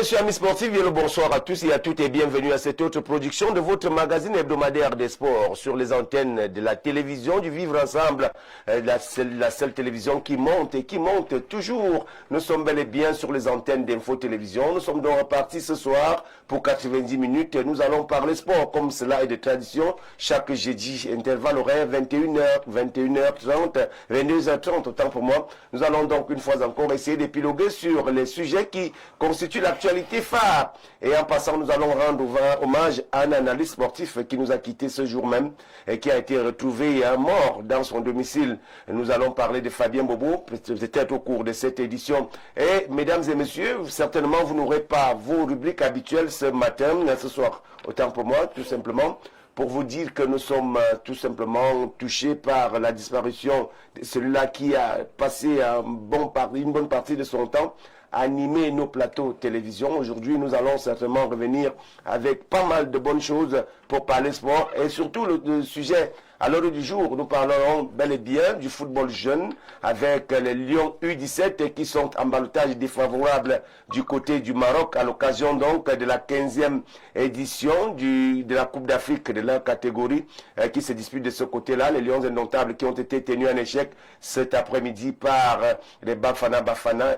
Monsieur amis sportifs, bien le bonsoir à tous et à toutes et bienvenue à cette autre production de votre magazine hebdomadaire des sports sur les antennes de la télévision du Vivre Ensemble, la seule télévision qui monte et qui monte toujours. Nous sommes bel et bien sur les antennes d'Info Télévision. Nous sommes donc repartis ce soir pour 90 minutes. Nous allons parler sport comme cela est de tradition. Chaque jeudi, intervalle horaire 21h, 21h30, 22h30, autant pour moi. Nous allons donc une fois encore essayer d'épiloguer sur les sujets qui constituent l'actualité phare. Et en passant, nous allons rendre hommage à un analyste sportif qui nous a quitté ce jour même et qui a été retrouvé mort dans son domicile. Nous allons parler de Fabien Bobo, peut-être au cours de cette édition. Et mesdames et messieurs, certainement vous n'aurez pas vos rubriques habituelles ce matin, ce soir, autant pour moi, tout simplement, pour vous dire que nous sommes tout simplement touchés par la disparition de celui-là qui a passé une bonne partie de son temps animer nos plateaux télévision. Aujourd'hui, nous allons certainement revenir avec pas mal de bonnes choses pour parler sport et surtout le sujet à l'ordre du jour. Nous parlerons bel et bien du football jeune avec les Lions U17 qui sont en ballottage défavorable du côté du Maroc à l'occasion donc de la 15e édition de la Coupe d'Afrique de leur catégorie qui se dispute de ce côté-là. Les Lions indomptables qui ont été tenus en échec cet après-midi par les Bafana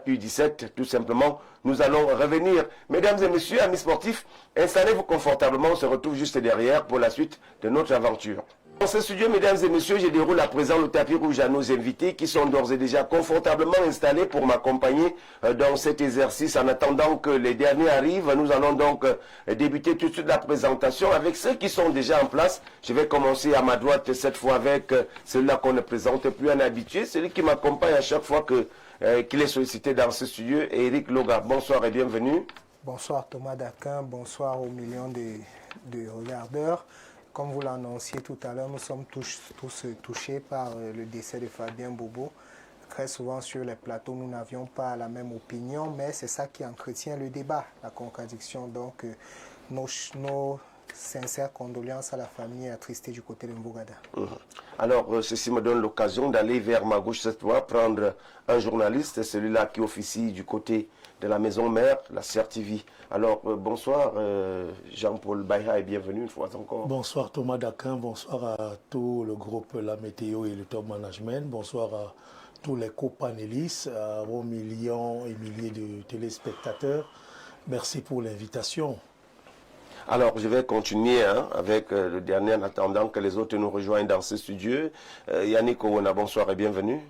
U17 tout simplement. Nous allons revenir. Mesdames et messieurs, amis sportifs, installez-vous confortablement. On se retrouve juste derrière pour la suite de notre aventure. Dans ce studio, mesdames et messieurs, je déroule à présent le tapis rouge à nos invités qui sont d'ores et déjà confortablement installés pour m'accompagner dans cet exercice. En attendant que les derniers arrivent, nous allons donc débuter tout de suite la présentation avec ceux qui sont déjà en place. Je vais commencer à ma droite cette fois avec celui-là qu'on ne présente plus, un habitué, celui qui m'accompagne à chaque fois qu'il est sollicité dans ce studio, Eric Loga. Bonsoir et bienvenue. Bonsoir Thomas Daquin, bonsoir aux millions de regardeurs. Comme vous l'annonciez tout à l'heure, nous sommes tous touchés par le décès de Fabien Bobo. Très souvent sur les plateaux, nous n'avions pas la même opinion, mais c'est ça qui entretient le débat, la contradiction. Donc, nos sincères condoléances à la famille attristée du côté de Mbogada. Alors, ceci me donne l'occasion d'aller vers ma gauche cette fois, prendre un journaliste, celui-là qui officie du côté de la maison mère, la CRTV. Alors, bonsoir Jean-Paul Baïha et bienvenue une fois encore. Bonsoir Thomas Daquin, bonsoir à tout le groupe La Météo et le Top Management, bonsoir à tous les copanélistes, aux millions et milliers de téléspectateurs. Merci pour l'invitation. Alors, je vais continuer avec le dernier en attendant que les autres nous rejoignent dans ce studio. Yannick Owona, bonsoir et bienvenue.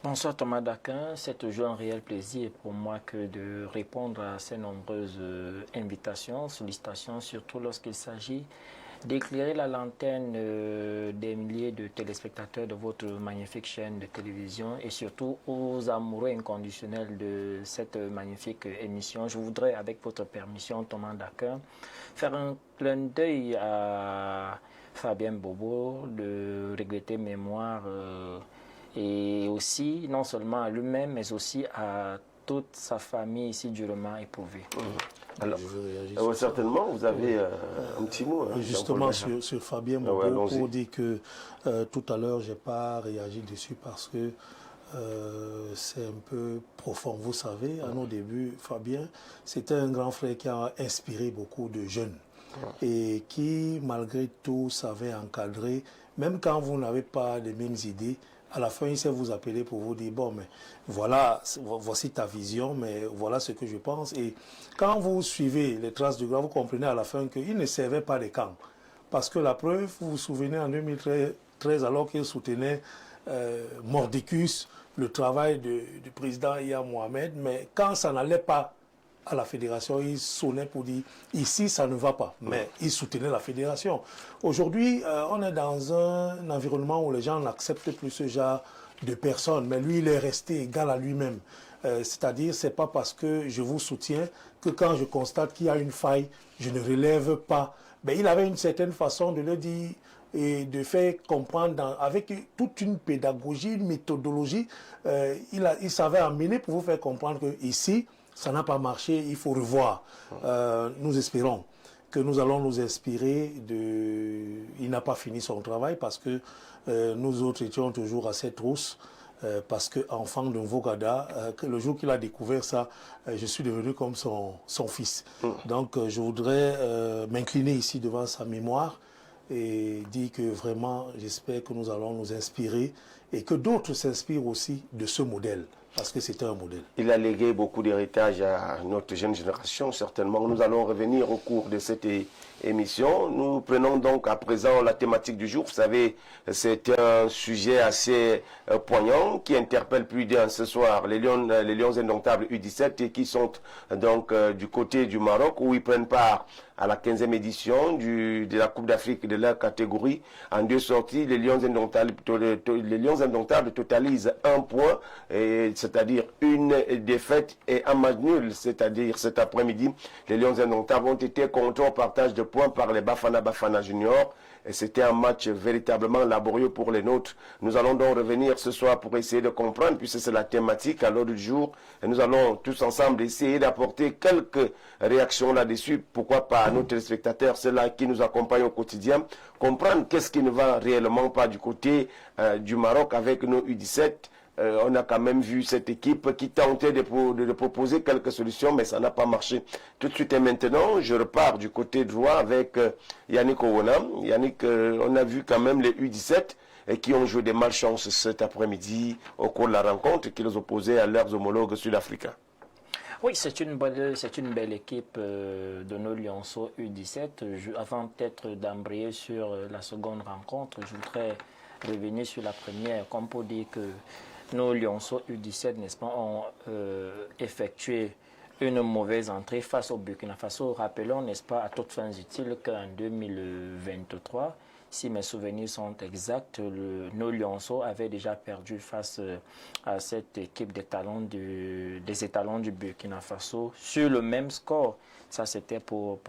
Bonsoir Thomas Daquin, c'est toujours un réel plaisir pour moi que de répondre à ces nombreuses invitations, sollicitations, surtout lorsqu'il s'agit d'éclairer la lanterne des milliers de téléspectateurs de votre magnifique chaîne de télévision et surtout aux amoureux inconditionnels de cette magnifique émission. Je voudrais, avec votre permission, Thomas Daquin, faire un clin d'œil à Fabien Bobo, de regretter mémoire et aussi, non seulement à lui-même, mais aussi à toute sa famille ici durement éprouvée. Alors, certainement, vous avez un petit mot. Justement, sur Fabien Bobo, pour dire que tout à l'heure, je n'ai pas réagi dessus parce que c'est un peu profond. Vous savez, à nos débuts, Fabien, c'était un grand frère qui a inspiré beaucoup de jeunes et qui, malgré tout, savait encadrer, même quand vous n'avez pas les mêmes idées. À la fin, il sait vous appeler pour vous dire, bon, mais voilà, voici ta vision, mais voilà ce que je pense. Et quand vous suivez les traces du grand, vous comprenez à la fin qu'il ne servait pas de camp. Parce que la preuve, vous vous souvenez en 2013, alors qu'il soutenait mordicus, le travail du président Iya Mohamed, mais quand ça n'allait pas à la fédération, il sonnait pour dire ici ça ne va pas, mais il soutenait la fédération. Aujourd'hui, on est dans un environnement où les gens n'acceptent plus ce genre de personnes, mais lui il est resté égal à lui-même. C'est-à-dire, c'est pas parce que je vous soutiens que quand je constate qu'il y a une faille, je ne relève pas. Mais il avait une certaine façon de le dire et de faire comprendre avec toute une pédagogie, une méthodologie, il savait amener pour vous faire comprendre que ici, ça n'a pas marché, il faut revoir. Nous espérons que nous allons nous inspirer de... Il n'a pas fini son travail parce que nous autres étions toujours à cette trousse parce qu'enfant de Vogada, le jour qu'il a découvert ça, je suis devenu comme son fils. Donc je voudrais m'incliner ici devant sa mémoire et dire que vraiment, j'espère que nous allons nous inspirer et que d'autres s'inspirent aussi de ce modèle, parce que c'était un modèle. Il a légué beaucoup d'héritage à notre jeune génération, certainement. Nous allons revenir au cours de cette émission. Nous prenons donc à présent la thématique du jour. Vous savez, c'est un sujet assez poignant qui interpelle plus d'un ce soir. Les Lions indomptables U17 qui sont donc du côté du Maroc, où ils prennent part à la 15e édition de la Coupe d'Afrique de leur catégorie. En 2 sorties, les Lions indomptables totalisent 1 point, c'est-à-dire une défaite et un match nul. C'est-à-dire cet après-midi, les Lions indomptables ont été comptés au partage de points par les Bafana Junior. Et c'était un match véritablement laborieux pour les nôtres. Nous allons donc revenir ce soir pour essayer de comprendre, puisque c'est la thématique à l'ordre du jour. Et nous allons tous ensemble essayer d'apporter quelques réactions là-dessus. Pourquoi pas à nos téléspectateurs, ceux-là qui nous accompagnent au quotidien, comprendre qu'est-ce qui ne va réellement pas du côté du Maroc avec nos U17. On a quand même vu cette équipe qui tentait de proposer quelques solutions, mais ça n'a pas marché. Tout de suite et maintenant, je repars du côté droit avec Yannick Owona. Yannick, on a vu quand même les U17 qui ont joué des malchances cet après-midi au cours de la rencontre qui les opposait à leurs homologues sud-africains. Oui, c'est une belle équipe de nos Lionceaux U17. Avant peut-être d'embrayer sur la seconde rencontre, je voudrais revenir sur la première, comme pour dire que nos Lionceaux U17, n'est-ce pas, ont effectué une mauvaise entrée face au Burkina Faso. Rappelons, n'est-ce pas, à toutes fins utiles qu'en 2023, si mes souvenirs sont exacts, nos Lionceaux avaient déjà perdu face à cette équipe des étalons du Burkina Faso sur le même score. Ça, c'était pour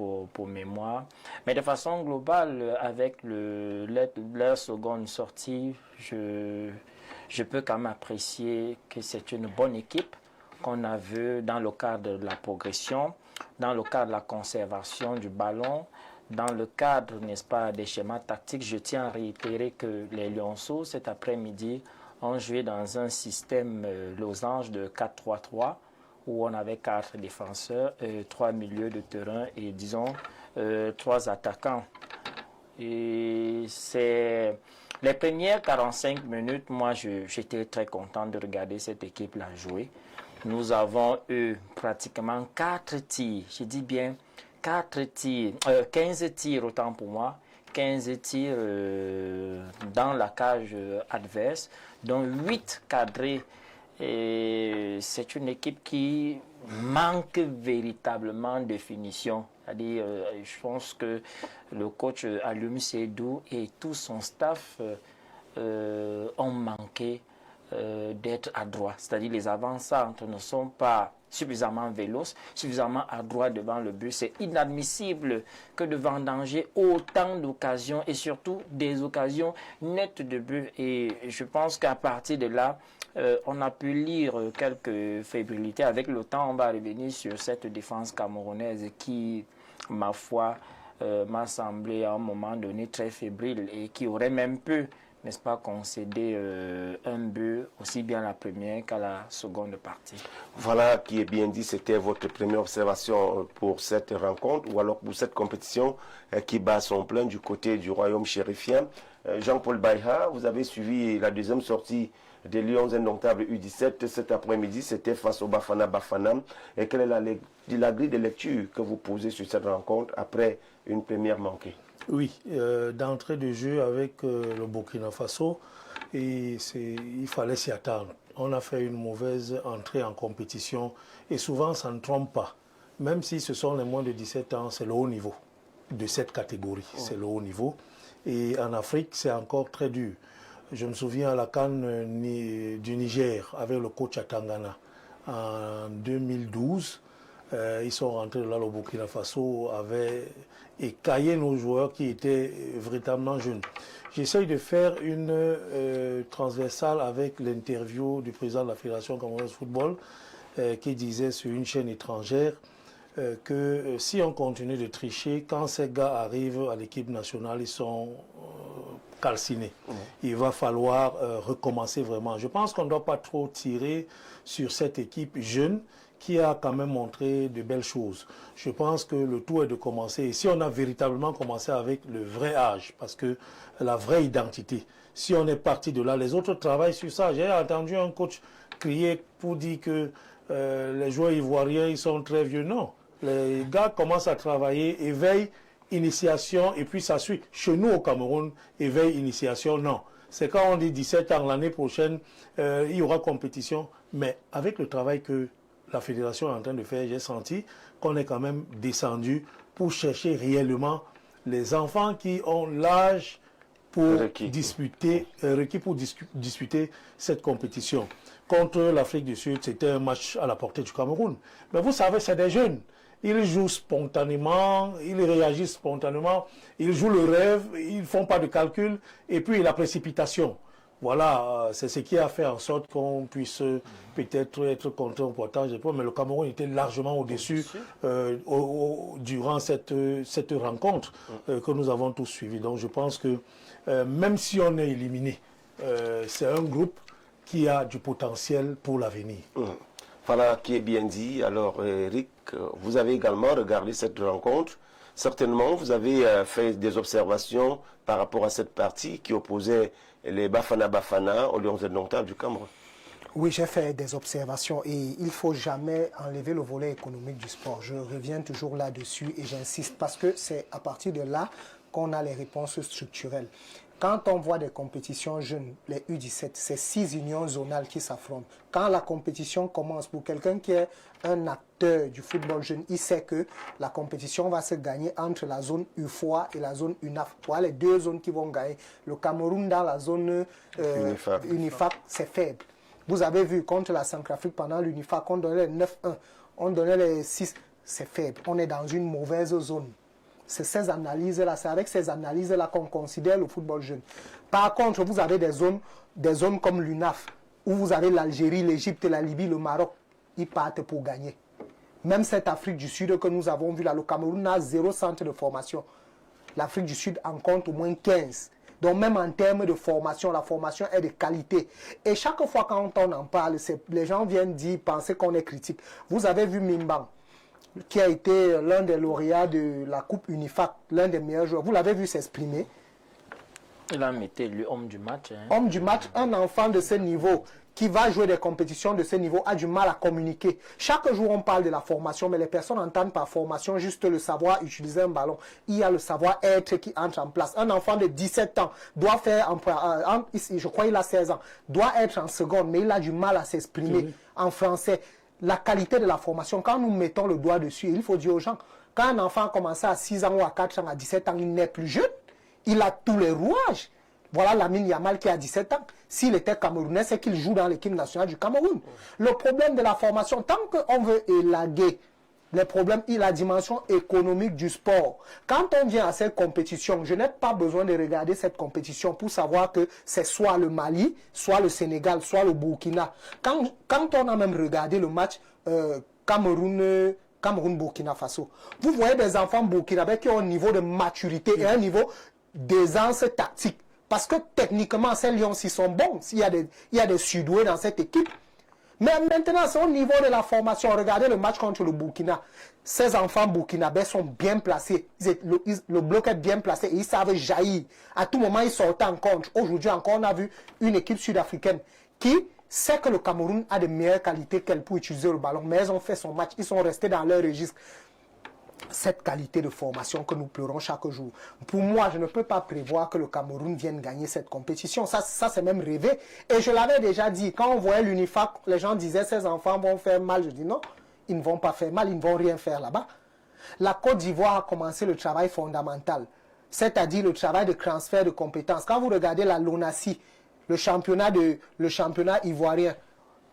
mémoire. Mais de façon globale, avec leur seconde sortie, je peux quand même apprécier que c'est une bonne équipe qu'on a vue dans le cadre de la progression, dans le cadre de la conservation du ballon, dans le cadre, n'est-ce pas, des schémas tactiques. Je tiens à réitérer que les Lionceaux, cet après-midi, ont joué dans un système losange de 4-3-3, où on avait 4 défenseurs, 3 milieux de terrain et, disons, 3 attaquants. Et c'est les premières 45 minutes, moi, j'étais très content de regarder cette équipe-là jouer. Nous avons eu pratiquement 4 tirs, je dis bien 4 tirs, 15 tirs autant pour moi, 15 tirs dans la cage adverse, dont 8 cadrés. Et c'est une équipe qui manque véritablement de finition. C'est-à-dire, je pense que le coach Alioum Seydou et tout son staff ont manqué d'être adroits. C'est-à-dire, les avant-centres ne sont pas suffisamment véloces, suffisamment adroits devant le but. C'est inadmissible que de vendanger autant d'occasions et surtout des occasions nettes de but. Et je pense qu'à partir de là, on a pu lire quelques fébrilités. Avec le temps, on va revenir sur cette défense camerounaise qui, ma foi, m'a semblé à un moment donné très fébrile et qui aurait même pu, n'est-ce pas, concéder un but aussi bien à la première qu'à la seconde partie. Voilà qui est bien dit, c'était votre première observation pour cette rencontre ou alors pour cette compétition qui bat son plein du côté du royaume chérifien. Jean-Paul Baïha, vous avez suivi la deuxième sortie des Lions indomptables U17 cet après-midi, c'était face au Bafana. Et quelle est la grille de lecture que vous posez sur cette rencontre après une première manquée? Oui, d'entrée de jeu avec le Burkina Faso, et il fallait s'y attendre. On a fait une mauvaise entrée en compétition et souvent ça ne trompe pas. Même si ce sont les moins de 17 ans, c'est le haut niveau de cette catégorie, c'est le haut niveau. Et en Afrique, c'est encore très dur. Je me souviens à la CAN du Niger avec le coach à Tangana en 2012. Ils sont rentrés là, le Burkina Faso avait écaillé nos joueurs qui étaient véritablement jeunes. J'essaye de faire une transversale avec l'interview du président de la Fédération camerounaise de football qui disait sur une chaîne étrangère que si on continue de tricher, quand ces gars arrivent à l'équipe nationale, ils sont calciner. Il va falloir recommencer vraiment. Je pense qu'on ne doit pas trop tirer sur cette équipe jeune qui a quand même montré de belles choses. Je pense que le tout est de commencer. Et si on a véritablement commencé avec le vrai âge, parce que la vraie identité, si on est parti de là, les autres travaillent sur ça. J'ai entendu un coach crier pour dire que les joueurs ivoiriens, ils sont très vieux. Non, les gars commencent à travailler, éveil, initiation, et puis ça suit. Chez nous au Cameroun, éveil, initiation, non. C'est quand on dit 17 ans, l'année prochaine, il y aura compétition. Mais avec le travail que la fédération est en train de faire, j'ai senti qu'on est quand même descendu pour chercher réellement les enfants qui ont l'âge pour disputer cette compétition. Contre l'Afrique du Sud, c'était un match à la portée du Cameroun. Mais vous savez, c'est des jeunes. Ils jouent spontanément, ils réagissent spontanément, ils jouent le rêve, ils ne font pas de calcul, et puis la précipitation. Voilà, c'est ce qui a fait en sorte qu'on puisse peut-être être content au pointage des points, mais le Cameroun était largement au-dessus durant cette rencontre que nous avons tous suivie. Donc je pense que même si on est éliminé, c'est un groupe qui a du potentiel pour l'avenir. Voilà qui est bien dit. Alors Eric, vous avez également regardé cette rencontre. Certainement, vous avez fait des observations par rapport à cette partie qui opposait les Bafana aux Lions indomptables du Cameroun. Oui, j'ai fait des observations et il ne faut jamais enlever le volet économique du sport. Je reviens toujours là-dessus et j'insiste parce que c'est à partir de là qu'on a les réponses structurelles. Quand on voit des compétitions jeunes, les U17, c'est 6 unions zonales qui s'affrontent. Quand la compétition commence, pour quelqu'un qui est un acteur du football jeune, il sait que la compétition va se gagner entre la zone UFOA et la zone UNAF. Voilà les deux zones qui vont gagner. Le Cameroun dans la zone UNIFAC, c'est faible. Vous avez vu contre la Centrafrique pendant l'UNIFAC, on donnait les 9-1, on donnait les 6, c'est faible. On est dans une mauvaise zone. C'est ces analyses-là, c'est avec ces analyses-là qu'on considère le football jeune. Par contre, vous avez des zones comme l'UNAF, où vous avez l'Algérie, l'Égypte, la Libye, le Maroc. Ils partent pour gagner. Même cette Afrique du Sud que nous avons vu là, le Cameroun a 0 centre de formation. L'Afrique du Sud en compte au moins 15. Donc même en termes de formation, la formation est de qualité. Et chaque fois quand on en parle, les gens viennent penser qu'on est critique. Vous avez vu Mimbang, qui a été l'un des lauréats de la Coupe Unifac, l'un des meilleurs joueurs. Vous l'avez vu s'exprimer. Il a été l'homme du match. Homme du match, un enfant de ce niveau qui va jouer des compétitions de ce niveau a du mal à communiquer. Chaque jour, on parle de la formation, mais les personnes entendent par formation juste le savoir utiliser un ballon. Il y a le savoir-être qui entre en place. Un enfant de 17 ans doit faire, je crois qu'il a 16 ans, doit être en seconde, mais il a du mal à s'exprimer en français. La qualité de la formation, quand nous mettons le doigt dessus, il faut dire aux gens, quand un enfant a commencé à 6 ans ou à 4 ans, à 17 ans, il n'est plus jeune. Il a tous les rouages. Voilà Lamine Yamal qui a 17 ans. S'il était camerounais, c'est qu'il joue dans l'équipe nationale du Cameroun. Le problème de la formation, tant qu'on veut élaguer les problèmes, la dimension économique du sport. Quand on vient à cette compétition, je n'ai pas besoin de regarder cette compétition pour savoir que c'est soit le Mali, soit le Sénégal, soit le Burkina. Quand on a même regardé le match Cameroun-Burkina Faso, vous voyez des enfants burkinabés qui ont un niveau de maturité et un niveau d'aisance tactique. Parce que techniquement, ces Lions-ci sont bons. Il y a des sudoués dans cette équipe. Mais maintenant, c'est au niveau de la formation. Regardez le match contre le Burkina. Ces enfants burkinabés sont bien placés. Le bloc est bien placé et ils savent jaillir. À tout moment, ils sortent en contre. Aujourd'hui encore, on a vu une équipe sud-africaine qui sait que le Cameroun a de meilleures qualités qu'elle pour utiliser le ballon. Mais ils ont fait son match. Ils sont restés dans leur registre. Cette qualité de formation que nous pleurons chaque jour. Pour moi, je ne peux pas prévoir que le Cameroun vienne gagner cette compétition. Ça c'est même rêvé. Et je l'avais déjà dit, quand on voyait l'UNIFAC, les gens disaient ces enfants vont faire mal. Je dis non, ils ne vont pas faire mal, ils ne vont rien faire là-bas. La Côte d'Ivoire a commencé le travail fondamental, c'est-à-dire le travail de transfert de compétences. Quand vous regardez la LONASI, le championnat ivoirien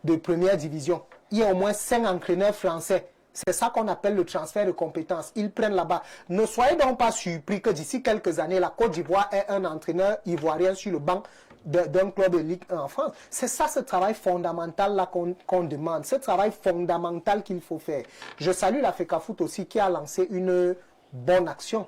de première division, il y a au moins 5 entraîneurs français. C'est ça qu'on appelle le transfert de compétences. Ils prennent là-bas. Ne soyez donc pas surpris que d'ici quelques années, la Côte d'Ivoire ait un entraîneur ivoirien sur le banc d'un club de Ligue 1 en France. C'est ça ce travail fondamental-là qu'on demande. Ce travail fondamental qu'il faut faire. Je salue la FECAFOOT aussi qui a lancé une bonne action.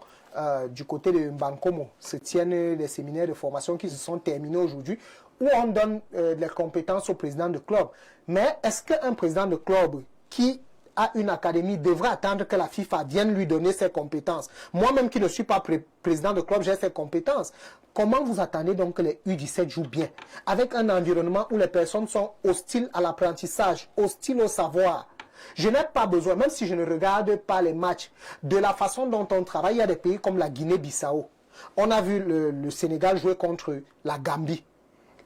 du côté de Mbankomo se tiennent des séminaires de formation qui se sont terminés aujourd'hui, où on donne les compétences au président de club. Mais est-ce qu'un président de club qui a une académie devrait attendre que la FIFA vienne lui donner ses compétences? Moi-même qui ne suis pas président de club, j'ai ses compétences. Comment vous attendez donc que les U17 jouent bien avec un environnement où les personnes sont hostiles à l'apprentissage, hostiles au savoir? Je n'ai pas besoin, même si je ne regarde pas les matchs, de la façon dont on travaille. Il y a des pays comme la Guinée-Bissau. On a vu le Sénégal jouer contre la Gambie.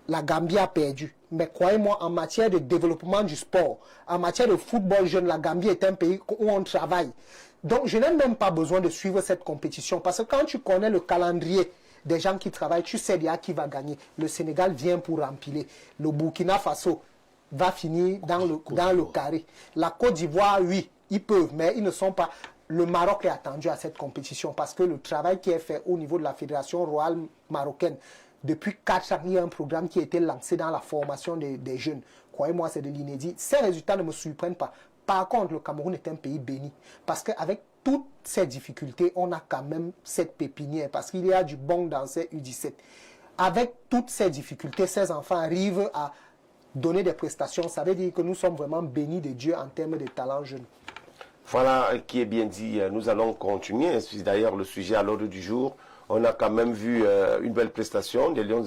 La Gambie a perdu. Mais croyez-moi, en matière de développement du sport, en matière de football jeune, la Gambie est un pays où on travaille. Donc, je n'ai même pas besoin de suivre cette compétition. Parce que quand tu connais le calendrier des gens qui travaillent, tu sais déjà qui va gagner. Le Sénégal vient pour empiler. Le Burkina Faso va finir dans le carré. La Côte d'Ivoire, oui, ils peuvent, mais ils ne sont pas... Le Maroc est attendu à cette compétition parce que le travail qui est fait au niveau de la Fédération royale marocaine, depuis 4 ans, il y a un programme qui a été lancé dans la formation des jeunes. Croyez-moi, c'est de l'inédit. Ces résultats ne me surprennent pas. Par contre, le Cameroun est un pays béni parce qu'avec toutes ces difficultés, on a quand même cette pépinière parce qu'il y a du bon dans ces U17. Avec toutes ces difficultés, ces enfants arrivent à donner des prestations. Ça veut dire que nous sommes vraiment bénis de Dieu en termes de talent jeune. Voilà qui est bien dit. Nous allons continuer. C'est d'ailleurs le sujet à l'ordre du jour. On a quand même vu une belle prestation des Lions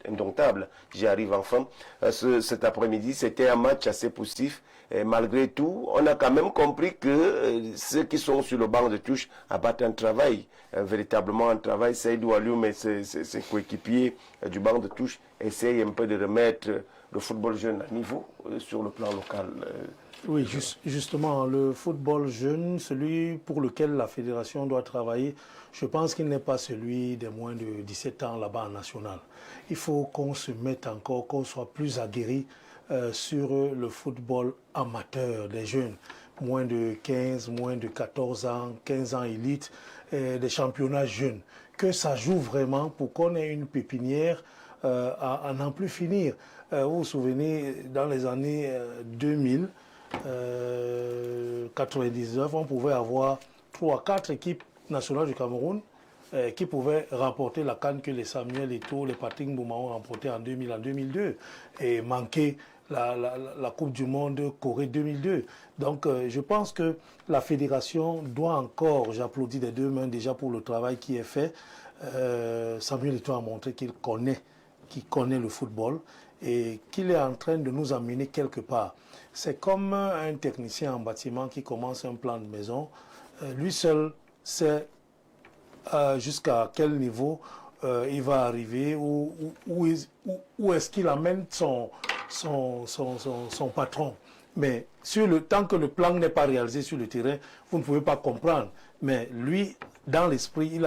indomptables. J'y arrive enfin. Cet après-midi, c'était un match assez poussif. Et malgré tout, on a quand même compris que ceux qui sont sur le banc de touche abattent un travail, véritablement un travail. Seydou Alioum et ses coéquipiers du banc de touche essayent un peu de remettre le football jeune à niveau sur le plan local. Oui, justement, le football jeune, celui pour lequel la fédération doit travailler, je pense qu'il n'est pas celui des moins de 17 ans là-bas en national. Il faut qu'on se mette encore, qu'on soit plus aguerri sur le football amateur des jeunes, moins de 15, moins de 14 ans, 15 ans élite, des championnats jeunes. Que ça joue vraiment pour qu'on ait une pépinière à n'en plus finir. Vous vous souvenez, dans les années 2000, 99, on pouvait avoir 3-4 équipes nationales du Cameroun qui pouvaient remporter la CAN que les Samuel Eto'o, les Patrick Mboma ont remporté en 2000, en 2002 et manquer la Coupe du Monde Corée 2002. Donc je pense que la fédération doit encore, j'applaudis des deux mains déjà pour le travail qui est fait. Samuel Eto'o a montré qu'il connaît le football et qu'il est en train de nous amener quelque part. C'est comme un technicien en bâtiment qui commence un plan de maison. Lui seul sait jusqu'à quel niveau il va arriver, où est-ce qu'il amène son patron. Mais tant que le plan n'est pas réalisé sur le terrain, vous ne pouvez pas comprendre. Mais lui, dans l'esprit,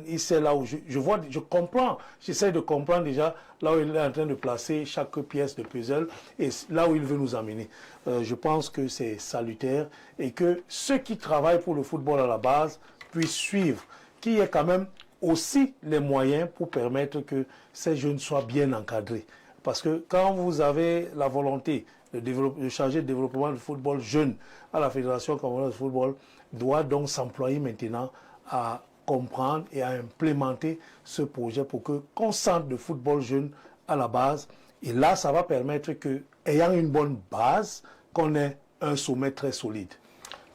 il sait là où je comprends, j'essaie de comprendre déjà là où il est en train de placer chaque pièce de puzzle et là où il veut nous amener. Je pense que c'est salutaire et que ceux qui travaillent pour le football à la base puissent suivre, qu'il y ait quand même aussi les moyens pour permettre que ces jeunes soient bien encadrés. Parce que quand vous avez la volonté de changer le développement du football jeune à la Fédération camerounaise de football, doit donc s'employer maintenant à comprendre et à implémenter ce projet pour qu'on sente le football jeune à la base. Et là, ça va permettre que, ayant une bonne base, qu'on ait un sommet très solide.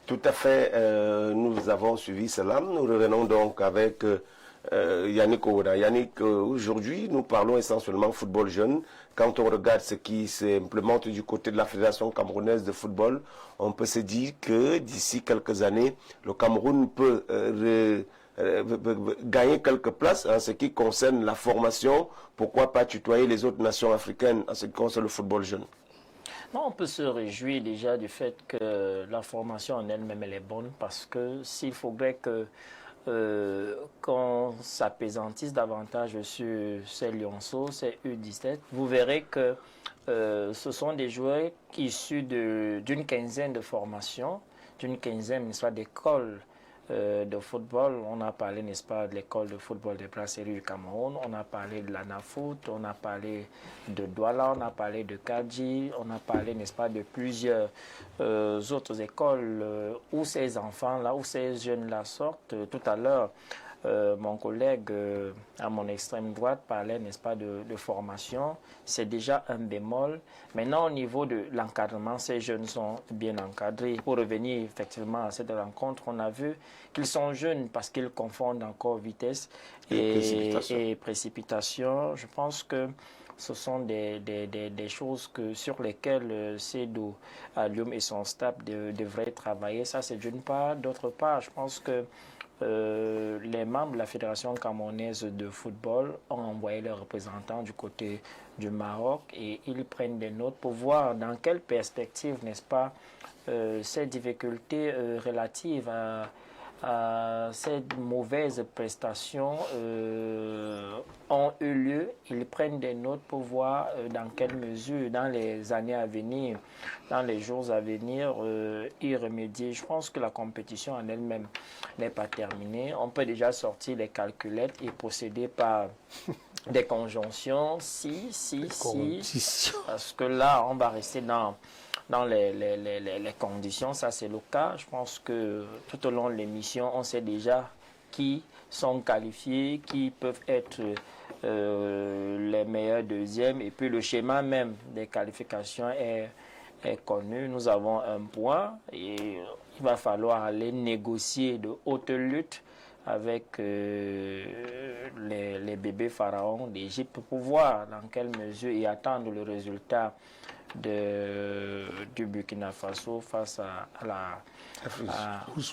Tout à fait. Nous avons suivi cela. Nous revenons donc avec Yannick Ouda. Yannick, aujourd'hui, nous parlons essentiellement football jeune. Quand on regarde ce qui s'implémente du côté de la Fédération camerounaise de football, on peut se dire que d'ici quelques années, le Cameroun peut gagner quelques places en ce qui concerne la formation. Pourquoi pas tutoyer les autres nations africaines en ce qui concerne le football jeune? Non, on peut se réjouir déjà du fait que la formation en elle-même elle est bonne parce que s'il faudrait que qu'on s'apaisantisse davantage sur ces lionceaux, ces U17, vous verrez que ce sont des joueurs issus d'une quinzaine de formations, d'une quinzaine soit d'écoles de football. On a parlé, n'est-ce pas, de l'école de football des brasseries du Cameroun, on a parlé de l'ANAFoot, on a parlé de Douala, on a parlé de Kadji, on a parlé, n'est-ce pas, de plusieurs autres écoles où ces enfants-là, où ces jeunes-là sortent. Tout à l'heure, mon collègue à mon extrême droite parlait, n'est-ce pas, de formation. C'est déjà un bémol. Maintenant, au niveau de l'encadrement, ces jeunes sont bien encadrés. Pour revenir effectivement à cette rencontre, on a vu qu'ils sont jeunes parce qu'ils confondent encore vitesse et précipitation. Je pense que ce sont des choses sur lesquelles Seydou Alioum et son staff devraient travailler. Ça, c'est d'une part. D'autre part, je pense que les membres de la Fédération camerounaise de football ont envoyé leurs représentants du côté du Maroc et ils prennent des notes pour voir dans quelle perspective, n'est-ce pas, ces difficultés relatives à ces mauvaises prestations ont eu lieu. Ils prennent des notes pour voir dans quelle mesure, dans les années à venir, dans les jours à venir, y remédier. Je pense que la compétition en elle-même n'est pas terminée. On peut déjà sortir les calculettes et procéder par des conjonctions. Si. Parce que là, on va rester dans les conditions, ça c'est le cas. Je pense que tout au long de l'émission, on sait déjà qui sont qualifiés, qui peuvent être les meilleurs deuxièmes. Et puis le schéma même des qualifications est connu. Nous avons un point et il va falloir aller négocier de haute lutte avec les bébés pharaons d'Égypte pour voir dans quelle mesure et attendre le résultat du Burkina Faso face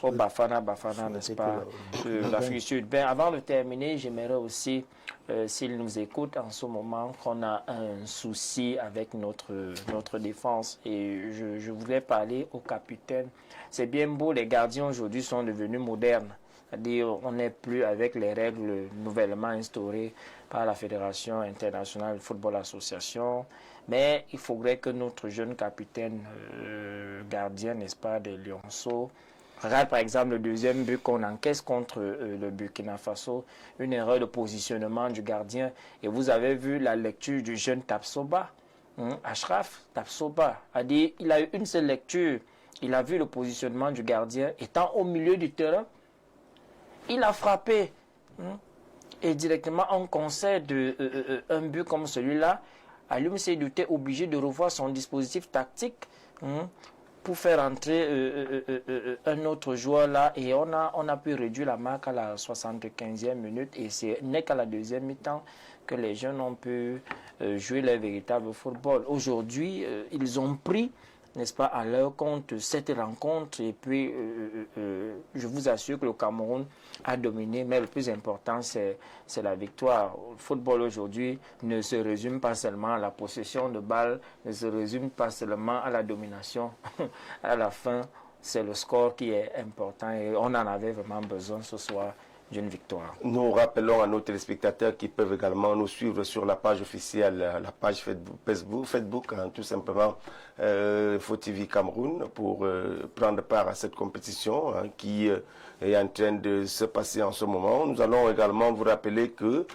au Bafana, n'est-ce pas, de l'Afrique du Sud. Ben, avant de terminer, j'aimerais aussi, s'il nous écoute en ce moment, qu'on a un souci avec notre défense. Et je voulais parler au capitaine. C'est bien beau, les gardiens aujourd'hui sont devenus modernes. C'est-à-dire, on n'est plus avec les règles nouvellement instaurées par la Fédération internationale de football association. Mais il faudrait que notre jeune capitaine gardien, n'est-ce pas, de Lionceau, regarde par exemple le deuxième but qu'on encaisse contre le Burkina Faso, une erreur de positionnement du gardien. Et vous avez vu la lecture du jeune Tapsoba, Ashraf Tapsoba. Il a eu une seule lecture. Il a vu le positionnement du gardien étant au milieu du terrain. Il a frappé. Et directement, on concède un but comme celui-là. Alioum Seydou était obligé de revoir son dispositif tactique pour faire entrer un autre joueur là. Et on a pu réduire la marque à la 75e minute. Et ce n'est qu'à la deuxième mi-temps que les jeunes ont pu jouer leur véritable football. Aujourd'hui, ils ont pris, n'est-ce pas, à leur compte cette rencontre. Et puis, je vous assure que le Cameroun a dominé, mais le plus important, c'est la victoire. Le football aujourd'hui ne se résume pas seulement à la possession de balles, ne se résume pas seulement à la domination. À la fin, c'est le score qui est important et on en avait vraiment besoin ce soir d'une victoire. Nous rappelons à nos téléspectateurs qui peuvent également nous suivre sur la page officielle, la page Facebook tout simplement, FOTV Cameroun, pour prendre part à cette compétition qui est en train de se passer en ce moment. Nous allons également vous rappeler que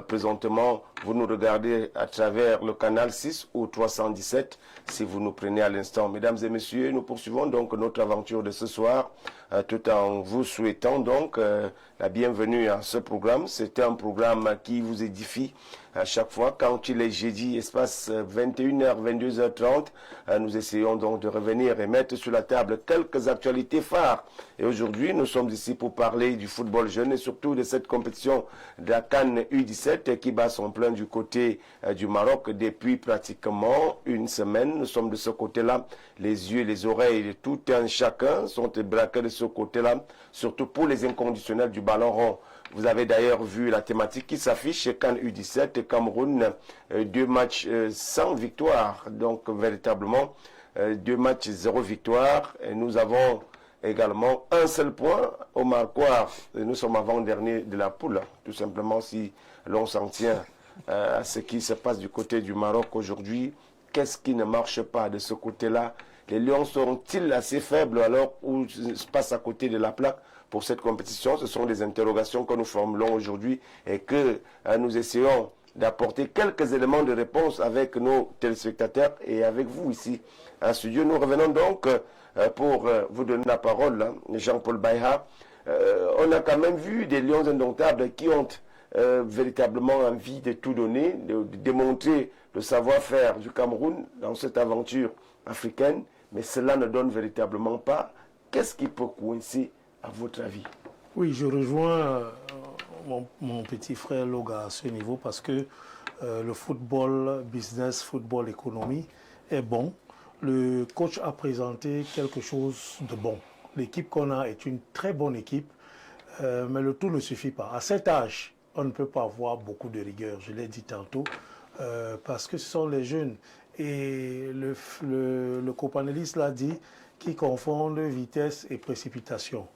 présentement, vous nous regardez à travers le canal 6 ou 317, si vous nous prenez à l'instant. Mesdames et messieurs, nous poursuivons donc notre aventure de ce soir, tout en vous souhaitant donc la bienvenue à ce programme. C'est un programme qui vous édifie à chaque fois. Quand il est jeudi, espace 21h, 22h30, nous essayons donc de revenir et mettre sur la table quelques actualités phares. Et aujourd'hui, nous sommes ici pour parler du football jeune et surtout de cette compétition de la CAN U17 qui bat son plein du côté du Maroc depuis pratiquement une semaine. Nous sommes de ce côté-là, les yeux, les oreilles de tout un chacun sont braqués de ce côté-là, surtout pour les inconditionnels du ballon rond. Vous avez d'ailleurs vu la thématique qui s'affiche chez CAN U17, Cameroun, 2 matchs sans victoire, donc véritablement 2 matchs 0 victoire. Et nous avons également un seul point au Marquoir. Nous sommes avant-dernier de la poule, tout simplement si l'on s'en tient à ce qui se passe du côté du Maroc aujourd'hui. Qu'est-ce qui ne marche pas de ce côté-là? Les Lions seront-ils assez faibles alors ou se passe à côté de la plaque pour cette compétition? Ce sont des interrogations que nous formulons aujourd'hui et que nous essayons d'apporter quelques éléments de réponse avec nos téléspectateurs et avec vous ici en studio. Nous revenons donc pour vous donner la parole, hein, Jean-Paul Baïha. On a quand même vu des Lions indomptables qui ont véritablement envie de tout donner, de démontrer le savoir-faire du Cameroun dans cette aventure africaine, mais cela ne donne véritablement pas. Qu'est-ce qui peut coincer à votre avis? Oui, je rejoins mon petit frère Loga à ce niveau parce que le football business, football économie est bon. Le coach a présenté quelque chose de bon. L'équipe qu'on a est une très bonne équipe, mais le tout ne suffit pas. À cet âge, on ne peut pas avoir beaucoup de rigueur, je l'ai dit tantôt, parce que ce sont les jeunes. Et le copanéliste l'a dit, qui confondent vitesse et précipitation.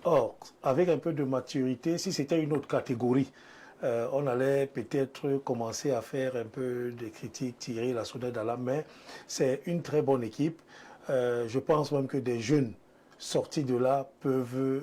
Or, avec un peu de maturité, si c'était une autre catégorie, on allait peut-être commencer à faire un peu de critiques, tirer la sonnette d'alarme, mais c'est une très bonne équipe. Je pense même que des jeunes sortis de là peuvent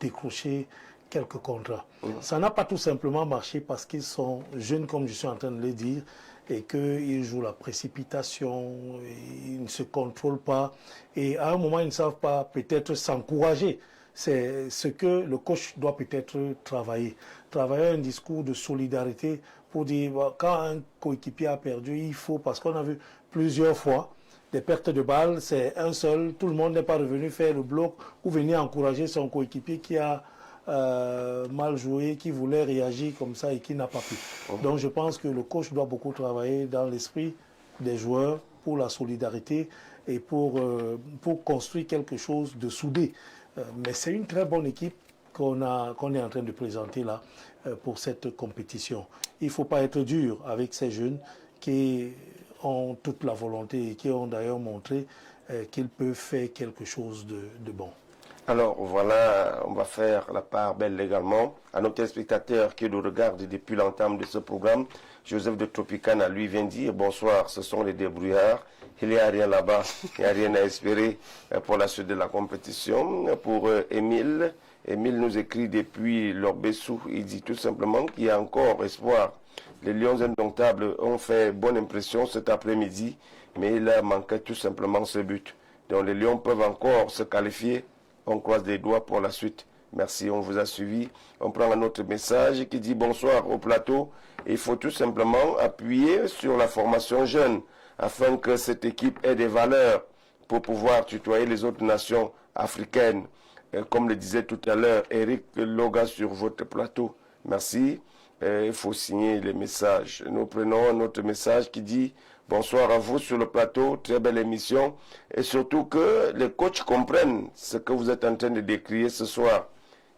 décrocher quelques contrats. Ça n'a pas tout simplement marché parce qu'ils sont jeunes, comme je suis en train de le dire, et qu'ils jouent la précipitation, ils ne se contrôlent pas, et à un moment, ils ne savent pas peut-être s'encourager. C'est ce que le coach doit peut-être travailler. Travailler un discours de solidarité pour dire, quand un coéquipier a perdu, il faut, parce qu'on a vu plusieurs fois, des pertes de balles, c'est un seul, tout le monde n'est pas revenu faire le bloc ou venir encourager son coéquipier qui a mal joué, qui voulait réagir comme ça et qui n'a pas pu. Donc je pense que le coach doit beaucoup travailler dans l'esprit des joueurs pour la solidarité et pour construire quelque chose de soudé. Mais c'est une très bonne équipe qu'on est en train de présenter là pour cette compétition. Il ne faut pas être dur avec ces jeunes qui ont toute la volonté et qui ont d'ailleurs montré qu'ils peuvent faire quelque chose de bon. Alors voilà, on va faire la part belle également à nos téléspectateurs qui nous regardent depuis l'entame de ce programme. Joseph de Tropicana, lui, vient dire bonsoir, ce sont les débrouillards. Il n'y a rien là-bas, il n'y a rien à espérer pour la suite de la compétition. Pour Émile, Émile nous écrit depuis l'Orbessou, il dit tout simplement qu'il y a encore espoir. Les Lions indomptables ont fait bonne impression cet après-midi, mais il a manqué tout simplement ce but. Donc les Lions peuvent encore se qualifier. On croise les doigts pour la suite. Merci, on vous a suivi. On prend un autre message qui dit bonsoir au plateau. Il faut tout simplement appuyer sur la formation jeune afin que cette équipe ait des valeurs pour pouvoir tutoyer les autres nations africaines. Comme le disait tout à l'heure Eric Loga sur votre plateau. Merci. Il faut signer les messages. Nous prenons un autre message qui dit bonsoir à vous sur le plateau, très belle émission. Et surtout que les coachs comprennent ce que vous êtes en train de décrire ce soir.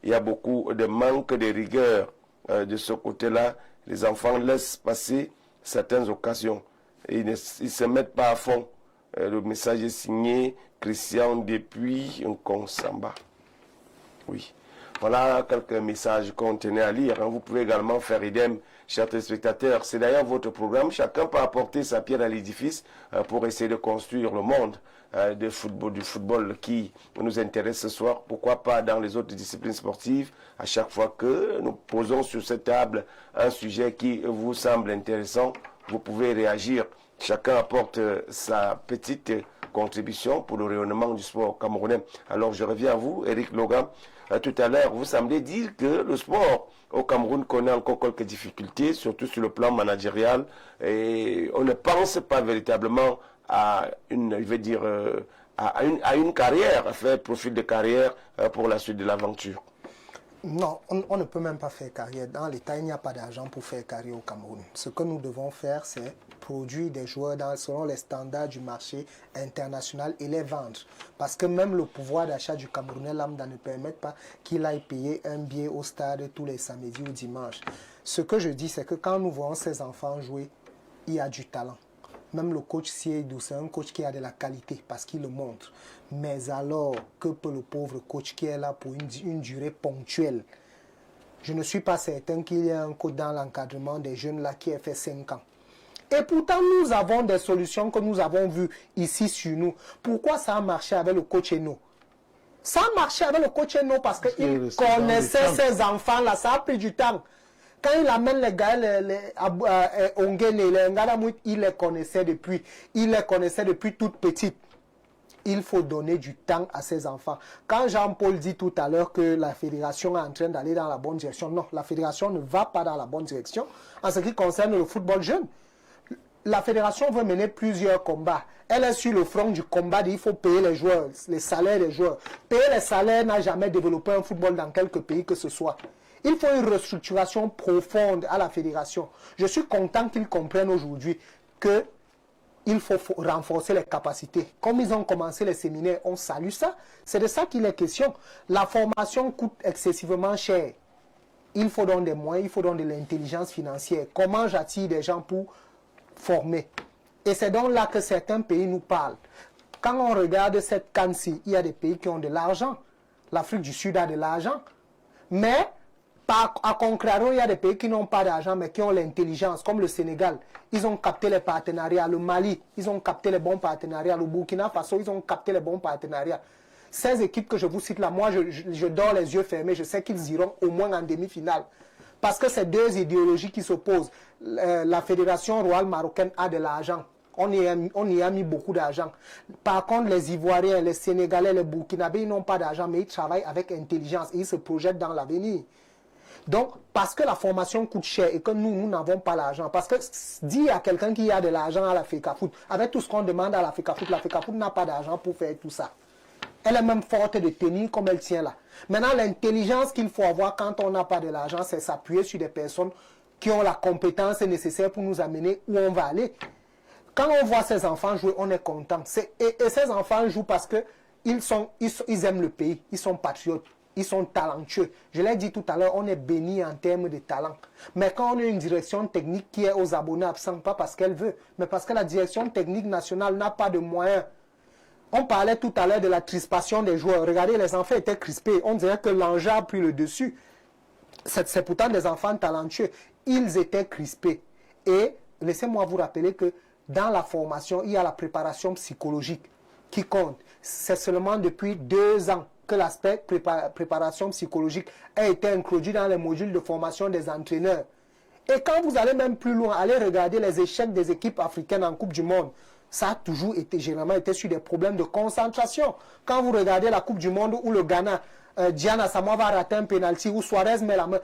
Il y a beaucoup de manque de rigueur de ce côté-là. Les enfants laissent passer certaines occasions. Et ils ne se mettent pas à fond. Le message est signé Christian depuis Nkonsamba. Oui. Voilà quelques messages qu'on tenait à lire. Vous pouvez également faire idem, chers téléspectateurs. C'est d'ailleurs votre programme. Chacun peut apporter sa pierre à l'édifice pour essayer de construire le monde du football qui nous intéresse ce soir. Pourquoi pas dans les autres disciplines sportives, à chaque fois que nous posons sur cette table un sujet qui vous semble intéressant, vous pouvez réagir. Chacun apporte sa petite contribution pour le rayonnement du sport camerounais. Alors je reviens à vous, Eric Logan. Tout à l'heure, vous semblez dire que le sport au Cameroun connaît encore quelques difficultés, surtout sur le plan managérial, et on ne pense pas véritablement à une carrière, à faire profil de carrière pour la suite de l'aventure. Non, on ne peut même pas faire carrière. Dans l'État, il n'y a pas d'argent pour faire carrière au Cameroun. Ce que nous devons faire, c'est produire des joueurs selon les standards du marché international et les vendre. Parce que même le pouvoir d'achat du Camerounais lambda ne permet pas qu'il aille payer un billet au stade tous les samedis ou dimanches. Ce que je dis, c'est que quand nous voyons ces enfants jouer, il y a du talent. Même le coach Siedou, c'est un coach qui a de la qualité parce qu'il le montre. Mais alors, que peut le pauvre coach qui est là pour une durée ponctuelle? Je ne suis pas certain qu'il y ait un coach dans l'encadrement des jeunes là qui ait fait 5 ans. Et pourtant, nous avons des solutions que nous avons vues ici sur nous. Pourquoi ça a marché avec le coach Eno? Ça a marché avec le coach Eno parce qu'il connaissait ses enfants-là. Ça a pris du temps. Quand il amène les gars, il les connaissait depuis. Il les connaissait depuis toute petite. Il faut donner du temps à ses enfants. Quand Jean-Paul dit tout à l'heure que la fédération est en train d'aller dans la bonne direction, non, la fédération ne va pas dans la bonne direction en ce qui concerne le football jeune. La fédération veut mener plusieurs combats. Elle est sur le front du combat il faut payer les joueurs, les salaires des joueurs. Payer les salaires n'a jamais développé un football dans quelque pays que ce soit. Il faut une restructuration profonde à la fédération. Je suis content qu'ils comprennent aujourd'hui que il faut renforcer les capacités. Comme ils ont commencé les séminaires, on salue ça. C'est de ça qu'il est question. La formation coûte excessivement cher. Il faut donc des moyens, il faut donc de l'intelligence financière. Comment j'attire des gens pour former? Et c'est donc là que certains pays nous parlent. Quand on regarde cette CAN-ci, il y a des pays qui ont de l'argent. L'Afrique du Sud a de l'argent. Mais, à contrario, il y a des pays qui n'ont pas d'argent, mais qui ont l'intelligence, comme le Sénégal. Ils ont capté les partenariats. Le Mali, ils ont capté les bons partenariats. Le Burkina Faso, ils ont capté les bons partenariats. Ces équipes que je vous cite là, moi, je dors les yeux fermés. Je sais qu'ils iront au moins en demi-finale. Parce que c'est deux idéologies qui s'opposent. La Fédération royale marocaine a de l'argent. On y a mis beaucoup d'argent. Par contre, les Ivoiriens, les Sénégalais, les Burkinabés, ils n'ont pas d'argent, mais ils travaillent avec intelligence et ils se projettent dans l'avenir. Donc, parce que la formation coûte cher et que nous n'avons pas l'argent, parce que dire à quelqu'un qui a de l'argent à la FECAFOOT, avec tout ce qu'on demande à la FECAFOOT n'a pas d'argent pour faire tout ça. Elle est même forte de tenir comme elle tient là. Maintenant, l'intelligence qu'il faut avoir quand on n'a pas de l'argent, c'est s'appuyer sur des personnes qui ont la compétence nécessaire pour nous amener où on va aller. Quand on voit ces enfants jouer, on est content. Et ces enfants jouent parce qu'ils aiment le pays, ils sont patriotes. Ils sont talentueux. Je l'ai dit tout à l'heure, on est béni en termes de talent. Mais quand on a une direction technique qui est aux abonnés absents, pas parce qu'elle veut, mais parce que la direction technique nationale n'a pas de moyens. On parlait tout à l'heure de la crispation des joueurs. Regardez, les enfants étaient crispés. On dirait que l'enjeu a pris le dessus. C'est pourtant des enfants talentueux. Ils étaient crispés. Et laissez-moi vous rappeler que dans la formation, il y a la préparation psychologique qui compte. C'est seulement depuis 2 ans que l'aspect préparation psychologique a été introduit dans les modules de formation des entraîneurs. Et quand vous allez même plus loin, allez regarder les échecs des équipes africaines en Coupe du Monde. Ça a toujours été, généralement été sur des problèmes de concentration. Quand vous regardez la Coupe du Monde où le Ghana, Diana Samoa va rater un penalty, où Suarez met la main,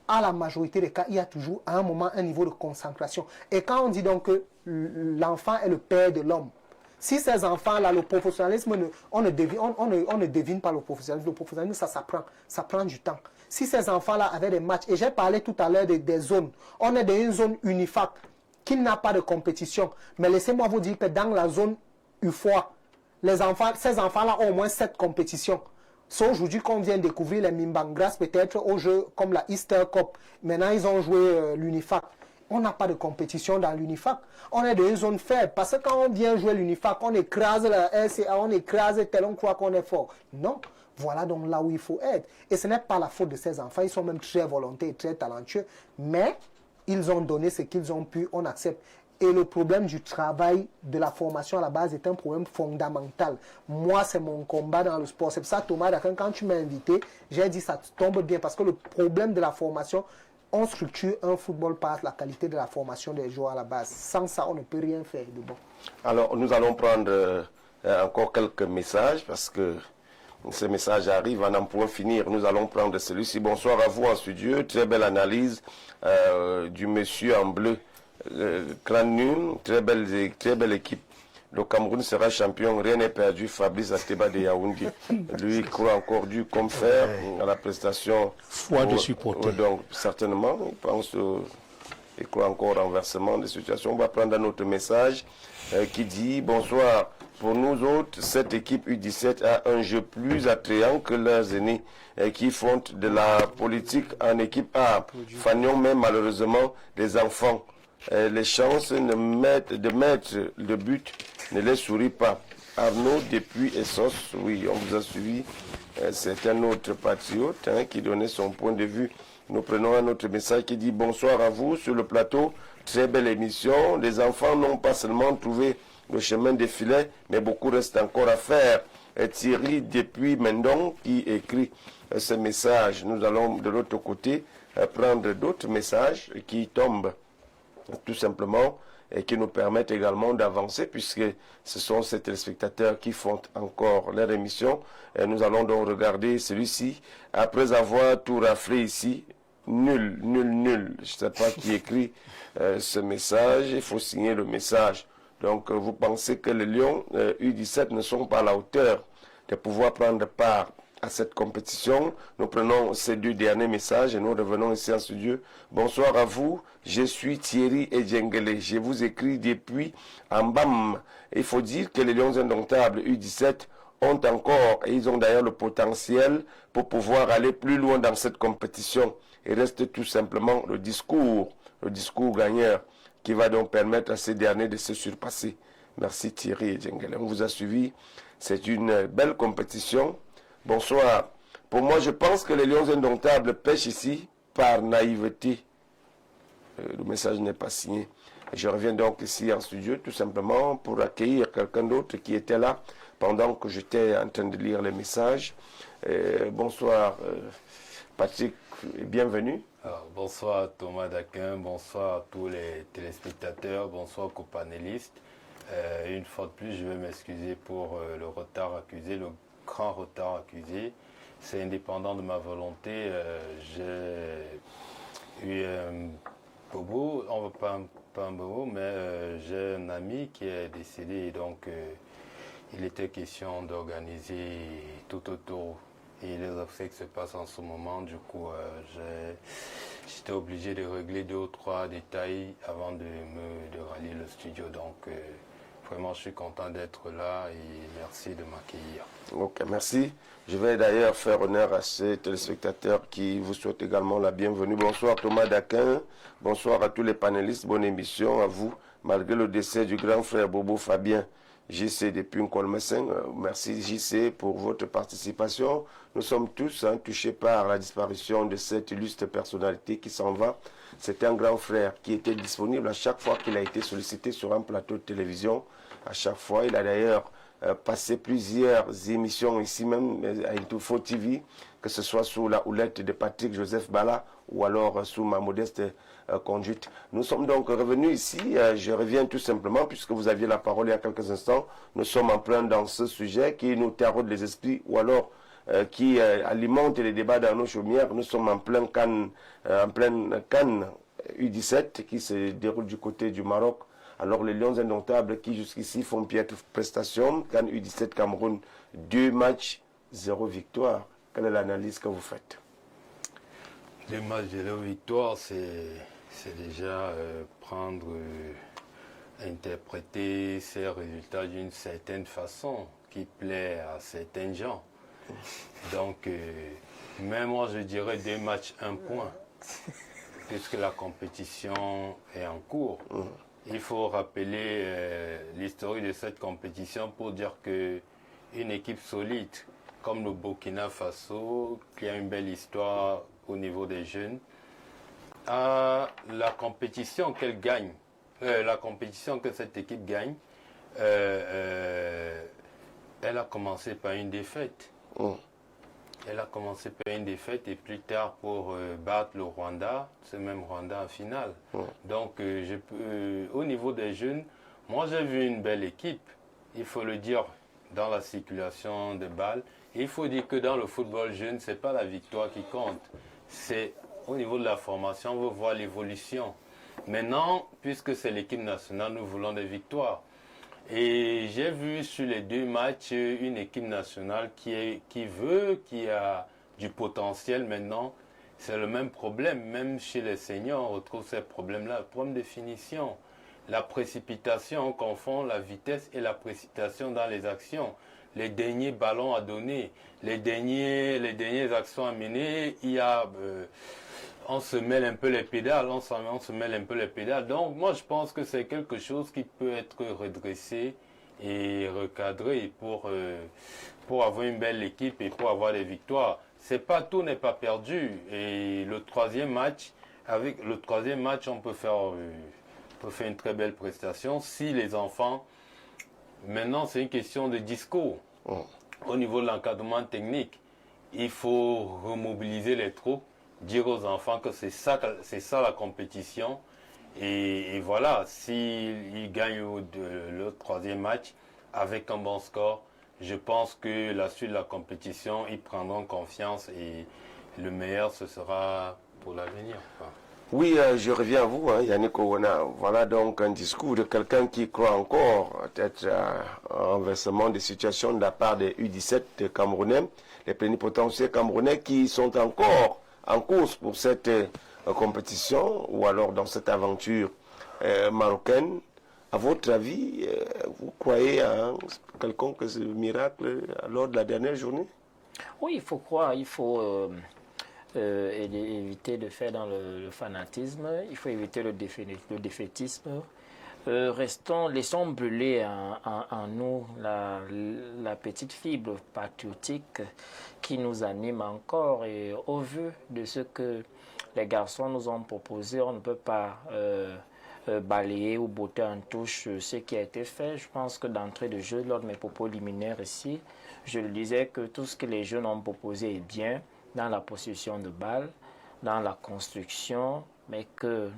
à la majorité des cas, il y a toujours à un moment un niveau de concentration. Et quand on dit donc que l'enfant est le père de l'homme, si ces enfants-là, le professionnalisme, on ne devine pas le professionnalisme, ça s'apprend, ça prend du temps. Si ces enfants-là avaient des matchs, et j'ai parlé tout à l'heure des zones, on est dans une zone UNIFAC qui n'a pas de compétition. Mais laissez-moi vous dire que dans la zone UFOA, ces enfants-là ont au moins 7 compétitions. C'est aujourd'hui qu'on vient découvrir les Mimbang grâce peut-être aux jeux comme la Easter Cup. Maintenant, ils ont joué l'UNIFAC. On n'a pas de compétition dans l'UNIFAC. On est dans une zone faible. Parce que quand on vient jouer l'UNIFAC, on écrase la RCA, on écrase tel, on croit qu'on est fort. Non. Voilà donc là où il faut être. Et ce n'est pas la faute de ces enfants. Ils sont même très volontaires et très talentueux. Mais ils ont donné ce qu'ils ont pu, on accepte. Et le problème du travail, de la formation à la base est un problème fondamental. Moi, c'est mon combat dans le sport. C'est pour ça, Thomas, quand tu m'as invité, j'ai dit ça tombe bien. Parce que le problème de la formation, on structure un football par la qualité de la formation des joueurs à la base. Sans ça, on ne peut rien faire de bon. Alors, nous allons prendre encore quelques messages parce que ces messages arrivent. En pouvant finir, nous allons prendre celui-ci. Bonsoir à vous en studio. Très belle analyse du monsieur en bleu. Crâne très belle équipe. Le Cameroun sera champion, rien n'est perdu. Fabrice Ateba de Yaoundé. Lui croit encore dur comme fer à la prestation. Foi de supporter. Donc, certainement, il croit encore au renversement des situations. On va prendre un autre message qui dit bonsoir. Pour nous autres, cette équipe U17 a un jeu plus attrayant que leurs aînés qui font de la politique en équipe A. Fagnon met malheureusement des enfants. Les chances de mettre le but ne les sourit pas. Arnaud depuis Essos, oui, on vous a suivi. C'est un autre patriote qui donnait son point de vue. Nous prenons un autre message qui dit bonsoir à vous sur le plateau. Très belle émission. Les enfants n'ont pas seulement trouvé le chemin des filets, mais beaucoup reste encore à faire. Et Thierry, depuis Mendon, qui écrit ce message. Nous allons de l'autre côté prendre d'autres messages qui tombent tout simplement et qui nous permettent également d'avancer puisque ce sont ces téléspectateurs qui font encore leur émission. Et nous allons donc regarder celui-ci. Après avoir tout raflé ici, nul. Je ne sais pas qui écrit ce message. Il faut signer le message. Donc vous pensez que les Lions U17 ne sont pas à la hauteur de pouvoir prendre part à cette compétition. Nous prenons ces deux derniers messages et nous revenons ici en studio. Bonsoir à vous, je suis Thierry Edjengele. Je vous écris depuis Ambam. Il faut dire que les Lions indomptables U17 ont encore, et ils ont d'ailleurs le potentiel pour pouvoir aller plus loin dans cette compétition. Il reste tout simplement le discours gagneur qui va donc permettre à ces derniers de se surpasser. Merci Thierry Edjengele. On vous a suivi. C'est une belle compétition. Bonsoir. Pour moi, je pense que les Lions indomptables pêchent ici par naïveté. Le message n'est pas signé. Je reviens donc ici en studio tout simplement pour accueillir quelqu'un d'autre qui était là pendant que j'étais en train de lire les messages. Bonsoir Patrick et bienvenue. Alors, bonsoir Thomas Daquin, bonsoir à tous les téléspectateurs, bonsoir aux copanélistes. Une fois de plus, je vais m'excuser pour le retard accusé, le grand retard accusé. C'est indépendant de ma volonté. J'ai eu un bobo, on va pas un bobo, mais j'ai un ami qui est décédé et donc il était question d'organiser tout autour. Et les obsèques se passent en ce moment, du coup j'étais obligé de régler 2 ou 3 détails avant de rallier le studio. Donc vraiment je suis content d'être là et merci de m'accueillir. Ok, merci. Je vais d'ailleurs faire honneur à ces téléspectateurs qui vous souhaitent également la bienvenue. Bonsoir Thomas Daquin, bonsoir à tous les panélistes, bonne émission à vous. Malgré le décès du grand frère Bobo Fabien, JC depuis Nkolmesen, merci JC pour votre participation. Nous sommes tous touchés par la disparition de cette illustre personnalité qui s'en va. C'était un grand frère qui était disponible à chaque fois qu'il a été sollicité sur un plateau de télévision. À chaque fois, il a d'ailleurs passé plusieurs émissions ici même à Intufo TV, que ce soit sous la houlette de Patrick Joseph Bala ou alors sous ma modeste conduite. Nous sommes donc revenus ici. Je reviens tout simplement, puisque vous aviez la parole il y a quelques instants. Nous sommes en plein dans ce sujet qui nous taraude les esprits ou alors qui alimente les débats dans nos chaumières. Nous sommes en pleine Cannes U17 qui se déroule du côté du Maroc. Alors les Lions indomptables qui jusqu'ici font piètre prestation. Cannes U17 Cameroun, 2 matchs, 0 victoire. Quelle est l'analyse que vous faites? 2 matchs, 0 victoire, c'est déjà interpréter ces résultats d'une certaine façon qui plaît à certains gens. Donc, même moi je dirais 2 matchs, 1 point, puisque la compétition est en cours. Il faut rappeler l'histoire de cette compétition pour dire qu'une équipe solide comme le Burkina Faso, qui a une belle histoire au niveau des jeunes, la compétition qu'elle gagne, la compétition que cette équipe gagne, elle a commencé par une défaite. Elle a commencé par une défaite et plus tard pour battre le Rwanda, ce même Rwanda en finale. Donc au niveau des jeunes, moi j'ai vu une belle équipe, il faut le dire, dans la circulation de balles. Et il faut dire que dans le football jeune, ce n'est pas la victoire qui compte. C'est au niveau de la formation, on veut voir l'évolution. Maintenant, puisque c'est l'équipe nationale, nous voulons des victoires. Et j'ai vu sur les 2 matchs une équipe nationale qui a du potentiel maintenant. C'est le même problème, même chez les seniors, on retrouve ces problèmes-là. Le problème de finition, la précipitation, on confond la vitesse et la précipitation dans les actions. Les derniers ballons à donner, les dernières actions à mener, on se mêle un peu les pédales, Donc moi je pense que c'est quelque chose qui peut être redressé et recadré pour avoir une belle équipe et pour avoir des victoires. Tout n'est pas perdu. Et avec le troisième match, on peut faire peut faire une très belle prestation si les enfants... Maintenant, c'est une question de discours. Au niveau de l'encadrement technique, il faut remobiliser les troupes, dire aux enfants que c'est ça la compétition. Et voilà, s'ils gagnent le troisième match avec un bon score, je pense que la suite de la compétition, ils prendront confiance et le meilleur, ce sera pour l'avenir. Oui, je reviens à vous, Yannick Owana. Voilà donc un discours de quelqu'un qui croit encore peut-être un renversement des situations de la part des U17 camerounais, les plénipotentiaires camerounais qui sont encore en course pour cette compétition ou alors dans cette aventure marocaine. À votre avis, vous croyez à quelconque miracle lors de la dernière journée? Oui, il faut croire, il faut... éviter de faire dans le fanatisme, il faut éviter le défaitisme. Laissons brûler en nous la petite fibre patriotique qui nous anime encore. Et au vu de ce que les garçons nous ont proposé, on ne peut pas balayer ou botter en touche ce qui a été fait. Je pense que d'entrée de jeu, lors de mes propos liminaires ici, je le disais que tout ce que les jeunes ont proposé est bien, dans la possession de balles, dans la construction, mais que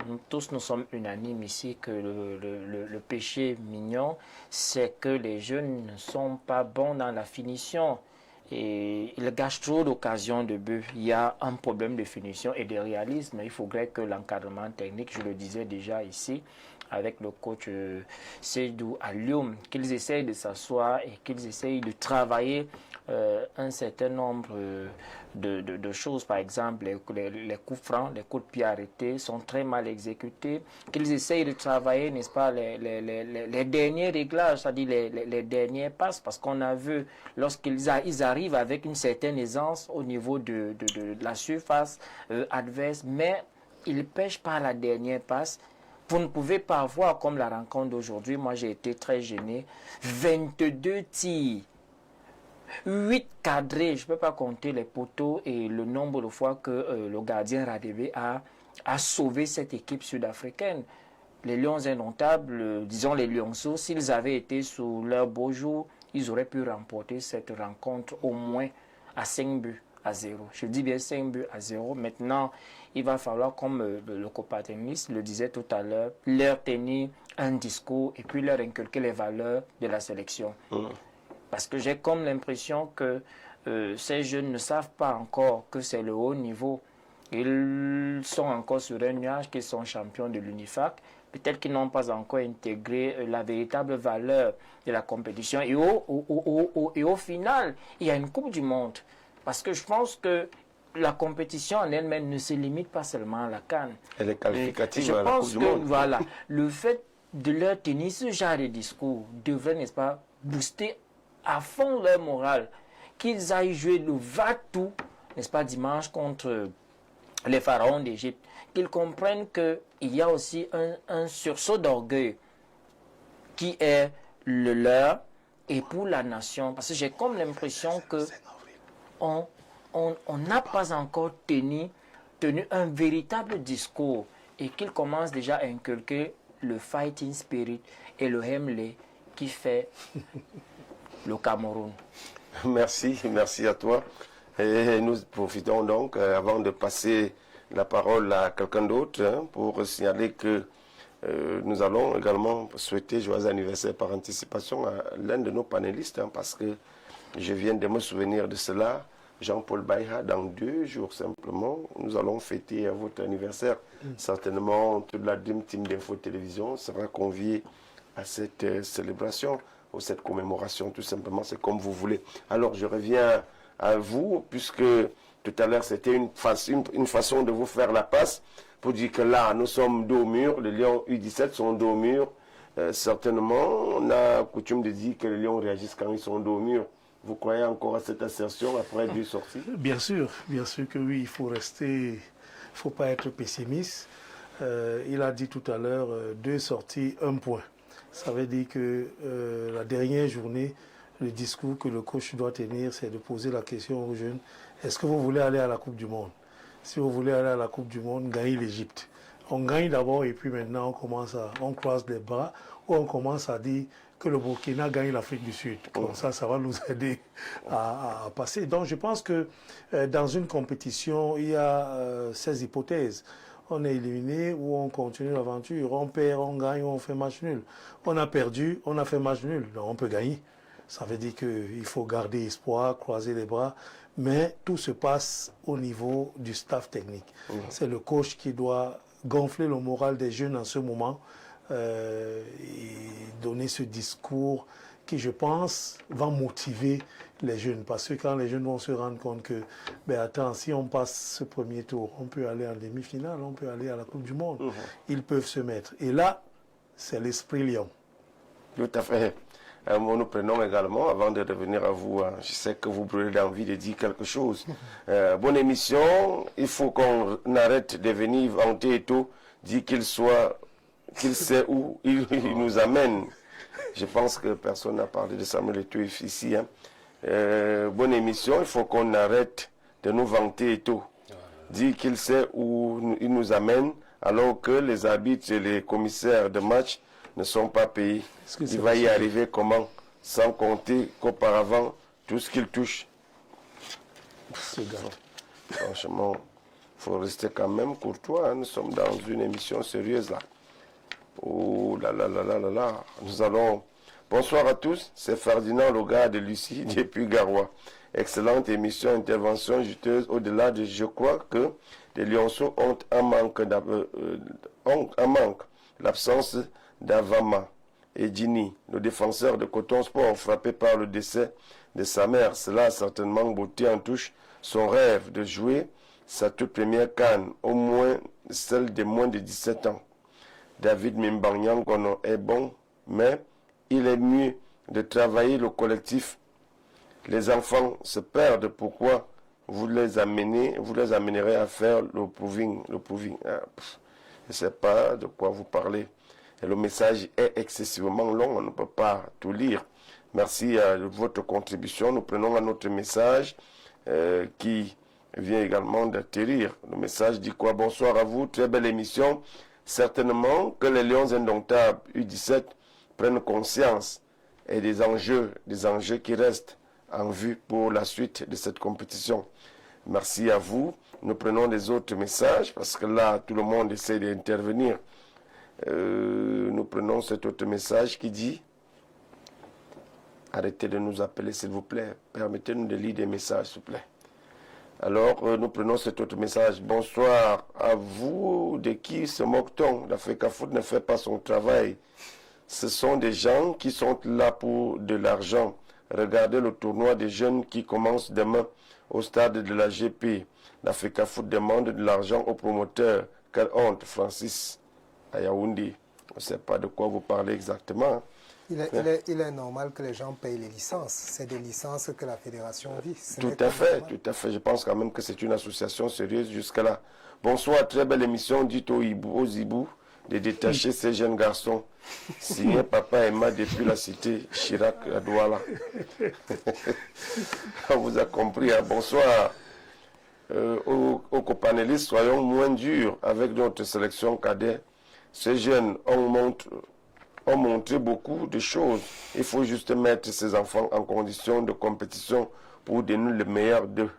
nous sommes unanimes ici que le péché mignon, c'est que les jeunes ne sont pas bons dans la finition et ils gâchent trop d'occasions de but. Il y a un problème de finition et de réalisme. Il faudrait que l'encadrement technique, je le disais déjà ici, avec le coach Seydou Alioum, qu'ils essayent de s'asseoir et qu'ils essayent de travailler un certain nombre de choses. Par exemple, les coups francs, les coups de pied arrêtés sont très mal exécutés. Qu'ils essayent de travailler, n'est-ce pas, les derniers réglages, c'est-à-dire les derniers passes, parce qu'on a vu, lorsqu'ils arrivent avec une certaine aisance au niveau de la surface adverse, mais ils pêchent par la dernière passe. Vous ne pouvez pas voir comme la rencontre d'aujourd'hui. Moi, j'ai été très gêné. 22 tirs. 8 cadrés, je ne peux pas compter les poteaux et le nombre de fois que le gardien Radebe a sauvé cette équipe sud-africaine. Les Lions indomptables, disons les Lionceaux, s'ils avaient été sous leur beau jour, ils auraient pu remporter cette rencontre au moins à 5 buts à 0. Je dis bien 5 buts à 0. Maintenant, il va falloir, comme le copaténiste le disait tout à l'heure, leur tenir un discours et puis leur inculquer les valeurs de la sélection. Parce que j'ai comme l'impression que ces jeunes ne savent pas encore que c'est le haut niveau. Ils sont encore sur un nuage, qu'ils sont champions de l'UNIFAC. Peut-être qu'ils n'ont pas encore intégré la véritable valeur de la compétition. Et au final, il y a une Coupe du Monde. Parce que je pense que la compétition en elle-même ne se limite pas seulement à la CAN. Elle est qualificative à la Coupe du Monde. Je pense que voilà, le fait de leur tenir ce genre de discours devrait, n'est-ce pas, booster à fond leur morale. Qu'ils aillent jouer le va-tout, n'est-ce pas, dimanche contre les pharaons d'Égypte. Qu'ils comprennent qu'il y a aussi un sursaut d'orgueil qui est le leur et pour la nation. Parce que j'ai comme l'impression que on n'a pas encore tenu un véritable discours et qu'il commence déjà à inculquer le fighting spirit et le Hemley qui fait le Cameroun. Merci à toi. Et nous profitons donc, avant de passer la parole à quelqu'un d'autre, pour signaler que nous allons également souhaiter joyeux anniversaire par anticipation à l'un de nos panélistes, parce que je viens de me souvenir de cela. Jean-Paul Baïha, dans 2 jours simplement, nous allons fêter votre anniversaire. Certainement, toute la Dream Team d'Info Télévision sera conviée à cette célébration ou cette commémoration, tout simplement, c'est comme vous voulez. Alors, je reviens à vous, puisque tout à l'heure, c'était une façon de vous faire la passe pour dire que là, nous sommes dos au mur, les Lions U17 sont dos au mur. Certainement, on a coutume de dire que les Lions réagissent quand ils sont dos au mur. Vous croyez encore à cette assertion après 2 sorties? Bien sûr que oui, il faut faut pas être pessimiste. Il a dit tout à l'heure 2 sorties, 1 point. Ça veut dire que la dernière journée, le discours que le coach doit tenir, c'est de poser la question aux jeunes, est-ce que vous voulez aller à la Coupe du Monde? Si vous voulez aller à la Coupe du Monde, gagnez l'Égypte. On gagne d'abord et puis maintenant on croise les bras ou on commence à dire que le Burkina gagne l'Afrique du Sud. Comme ça va nous aider à passer. Donc je pense que dans une compétition, il y a ces hypothèses. On est éliminé ou on continue l'aventure. On perd, on gagne ou on fait match nul. On a perdu, on a fait match nul. Donc on peut gagner. Ça veut dire qu'il faut garder espoir, croiser les bras. Mais tout se passe au niveau du staff technique. C'est le coach qui doit gonfler le moral des jeunes en ce moment et donner ce discours qui, je pense, va motiver les jeunes. Parce que quand les jeunes vont se rendre compte que, ben attends, si on passe ce premier tour, on peut aller en demi-finale, on peut aller à la Coupe du Monde. Ils peuvent se mettre. Et là, c'est l'esprit lion. Tout à fait. Nous prenons également, avant de revenir à vous, je sais que vous brûlez d'envie de dire quelque chose. Bonne émission, il faut qu'on arrête de venir vanter et tout, dire qu'il sait où il nous amène. Je pense que personne n'a parlé de Samuel Eto'o ici. Bonne émission, il faut qu'on arrête de nous vanter et tout, dire qu'il sait où il nous amène, alors que les arbitres et les commissaires de match ne sont pas payés. Il va y arriver comment? Sans compter qu'auparavant, tout ce qu'il touche. Franchement, il faut rester quand même courtois. Nous sommes dans une émission sérieuse là. Oh là là là là là là. Nous allons... Bonsoir à tous, c'est Ferdinand Loga de Lucie depuis Garoua. Excellente émission, intervention juteuse. Au-delà de, je crois que les Lionceaux ont un manque, l'absence d'Avama et Dini, le défenseur de Coton Sport, frappé par le décès de sa mère. Cela a certainement botté en touche son rêve de jouer sa toute première CAN, au moins celle de moins de 17 ans. David Mimbanyangono est bon, mais il est mieux de travailler le collectif. Les enfants se perdent. Pourquoi vous les amènerez à faire le proving. Je ne sais pas de quoi vous parlez. Et le message est excessivement long, on ne peut pas tout lire. Merci de votre contribution. Nous prenons un autre message qui vient également d'atterrir. Le message dit quoi? Bonsoir à vous, très belle émission. Certainement que les Lions indomptables U17 prennent conscience et des enjeux qui restent en vue pour la suite de cette compétition. Merci à vous. Nous prenons des autres messages parce que là, tout le monde essaie d'intervenir. Nous prenons cet autre message qui dit: arrêtez de nous appeler s'il vous plaît, permettez-nous de lire des messages s'il vous plaît. Alors nous prenons cet autre message. Bonsoir à vous, de qui se moque-t-on? L'Africa Foot ne fait pas son travail. Ce sont des gens qui sont là pour de l'argent. Regardez le tournoi des jeunes qui commence demain au stade de la GP. L'Africa Foot demande de l'argent aux promoteurs. Quelle honte, Francis à Yaoundé. On ne sait pas de quoi vous parlez exactement. Il est normal que les gens payent les licences. C'est des licences que la fédération vit. Tout à fait. Je pense quand même que c'est une association sérieuse jusque-là. Bonsoir, très belle émission. Dites aux Zibou de détacher ces jeunes garçons. Signé Papa Emma depuis la cité Chirac à Douala. On vous a compris. Hein? Bonsoir. Aux copanélistes, soyons moins durs avec notre sélection cadet. Ces jeunes ont montré beaucoup de choses. Il faut juste mettre ces enfants en condition de compétition pour donner le meilleur d'eux.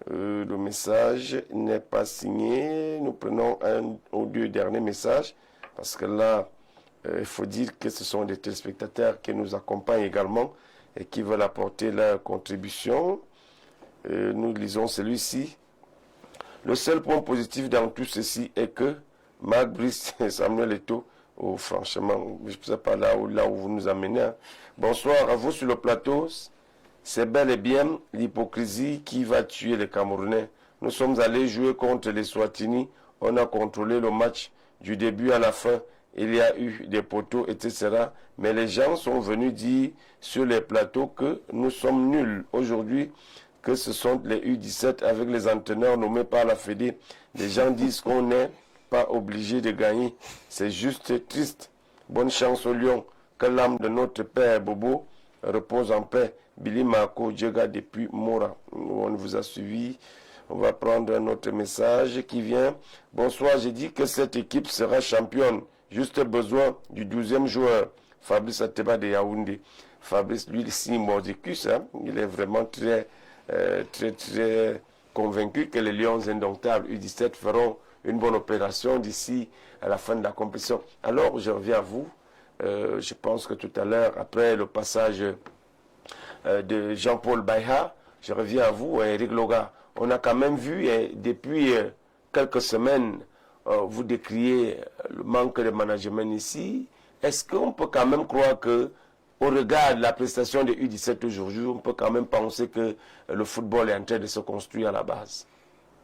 Le message n'est pas signé. Nous prenons un ou deux derniers messages parce que là, il faut dire que ce sont des téléspectateurs qui nous accompagnent également et qui veulent apporter leur contribution. Nous lisons celui-ci. Le seul point positif dans tout ceci est que Marc Brice et Samuel Eto'o, franchement, je ne sais pas là où vous nous amenez. Hein. Bonsoir à vous sur le plateau. C'est bel et bien l'hypocrisie qui va tuer les Camerounais. Nous sommes allés jouer contre les Swatini. On a contrôlé le match du début à la fin. Il y a eu des poteaux, etc. Mais les gens sont venus dire sur les plateaux que nous sommes nuls. Aujourd'hui, que ce sont les U17 avec les entraîneurs nommés par la Fédé. Les gens disent qu'on n'est pas obligé de gagner. C'est juste triste. Bonne chance aux Lions. Que l'âme de notre père Bobo repose en paix. Billy Marco Djega depuis Mora. On vous a suivi. On va prendre un autre message qui vient. Bonsoir, j'ai dit que cette équipe sera championne. Juste besoin du 12e joueur, Fabrice Ateba de Yaoundé. Fabrice, lui, il signe mordicus. Hein? Il est vraiment très convaincu que les Lions indomptables U17 feront une bonne opération d'ici à la fin de la compétition. Alors, je reviens à vous. Je pense que tout à l'heure, après le passage de Jean-Paul Baïha, je reviens à vous, Eric Loga. On a quand même vu, depuis quelques semaines, vous décriez le manque de management ici. Est-ce qu'on peut quand même croire que, au regard de la prestation des U17 aujourd'hui, on peut quand même penser que le football est en train de se construire à la base?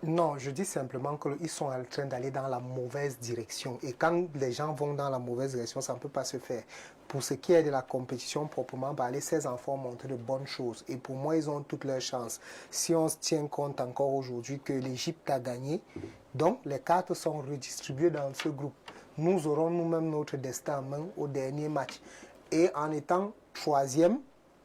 Non, je dis simplement qu'ils sont en train d'aller dans la mauvaise direction. Et quand les gens vont dans la mauvaise direction, ça ne peut pas se faire. Pour ce qui est de la compétition proprement parlé, ces enfants ont montré de bonnes choses. Et pour moi, ils ont toutes leurs chances. Si on se tient compte encore aujourd'hui que l'Égypte a gagné, donc les cartes sont redistribuées dans ce groupe. Nous aurons nous-mêmes notre destin en main au dernier match. Et en étant troisième,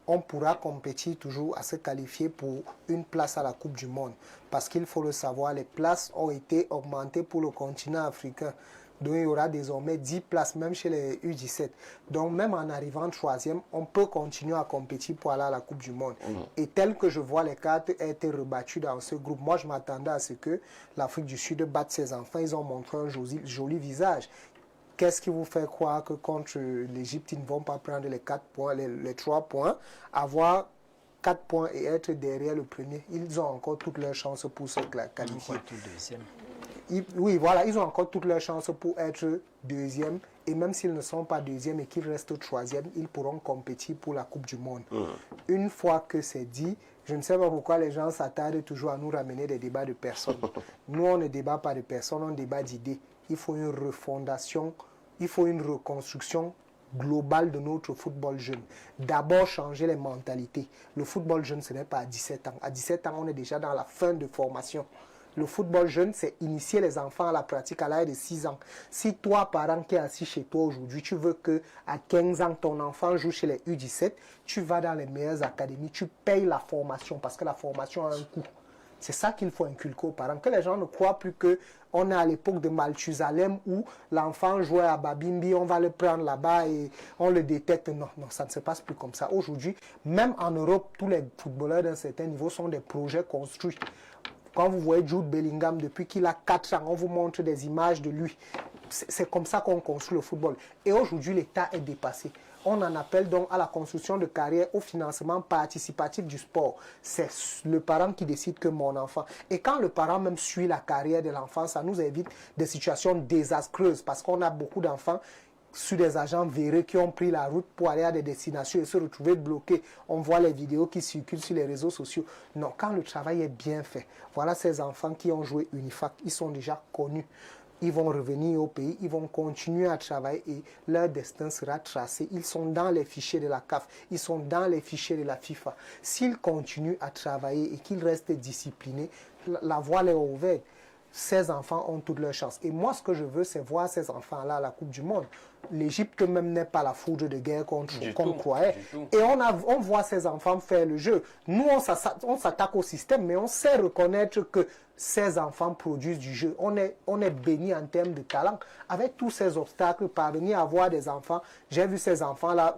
on pourra compétir toujours à se qualifier pour une place à la Coupe du Monde. Parce qu'il faut le savoir, les places ont été augmentées pour le continent africain. Donc il y aura désormais 10 places, même chez les U17. Donc même en arrivant troisième, on peut continuer à compétir pour aller à la Coupe du Monde. Et tel que je vois les cartes être rebattues dans ce groupe, moi je m'attendais à ce que l'Afrique du Sud batte ses enfants. Ils ont montré un joli visage. Qu'est-ce qui vous fait croire que contre l'Égypte, ils ne vont pas prendre les 4 points, les 3 points, avoir 4 points et être derrière le premier? Ils ont encore toutes leurs chances pour se qualifier. Oui, voilà, ils ont encore toutes leurs chances pour être deuxième. Et même s'ils ne sont pas deuxième et qu'ils restent troisième, ils pourront compétir pour la Coupe du Monde. Une fois que c'est dit, je ne sais pas pourquoi les gens s'attardent toujours à nous ramener des débats de personnes. Nous, on ne débat pas de personnes, on débat d'idées. Il faut une refondation, il faut une reconstruction globale de notre football jeune. D'abord, changer les mentalités. Le football jeune, ce n'est pas à 17 ans. À 17 ans, on est déjà dans la fin de formation. Le football jeune, c'est initier les enfants à la pratique à l'âge de 6 ans. Si toi, parent qui est assis chez toi aujourd'hui, tu veux qu'à 15 ans, ton enfant joue chez les U17, tu vas dans les meilleures académies, tu payes la formation parce que la formation a un coût. C'est ça qu'il faut inculquer aux parents. Que les gens ne croient plus qu'on est à l'époque de Malthusalem où l'enfant jouait à Babimbi, on va le prendre là-bas et on le détecte. Non, non, ça ne se passe plus comme ça. Aujourd'hui, même en Europe, tous les footballeurs d'un certain niveau sont des projets construits. Quand vous voyez Jude Bellingham, depuis qu'il a 4 ans, on vous montre des images de lui. C'est comme ça qu'on construit le football. Et aujourd'hui, l'État est dépassé. On en appelle donc à la construction de carrière, au financement participatif du sport. C'est le parent qui décide que mon enfant... Et quand le parent même suit la carrière de l'enfant, ça nous évite des situations désastreuses parce qu'on a beaucoup d'enfants sur des agents véreux qui ont pris la route pour aller à des destinations et se retrouver bloqués. On voit les vidéos qui circulent sur les réseaux sociaux. Non, quand le travail est bien fait, voilà ces enfants qui ont joué Unifac, ils sont déjà connus. Ils vont revenir au pays, ils vont continuer à travailler et leur destin sera tracé. Ils sont dans les fichiers de la CAF, ils sont dans les fichiers de la FIFA. S'ils continuent à travailler et qu'ils restent disciplinés, la voie est ouverte. Ces enfants ont toutes leurs chances. Et moi, ce que je veux, c'est voir ces enfants-là à la Coupe du Monde. L'Égypte même n'est pas la foudre de guerre qu'on croyait. Et on voit ces enfants faire le jeu. Nous, on s'attaque au système, mais on sait reconnaître que ces enfants produisent du jeu. On est béni en termes de talent. Avec tous ces obstacles, parvenir à avoir des enfants, j'ai vu ces enfants-là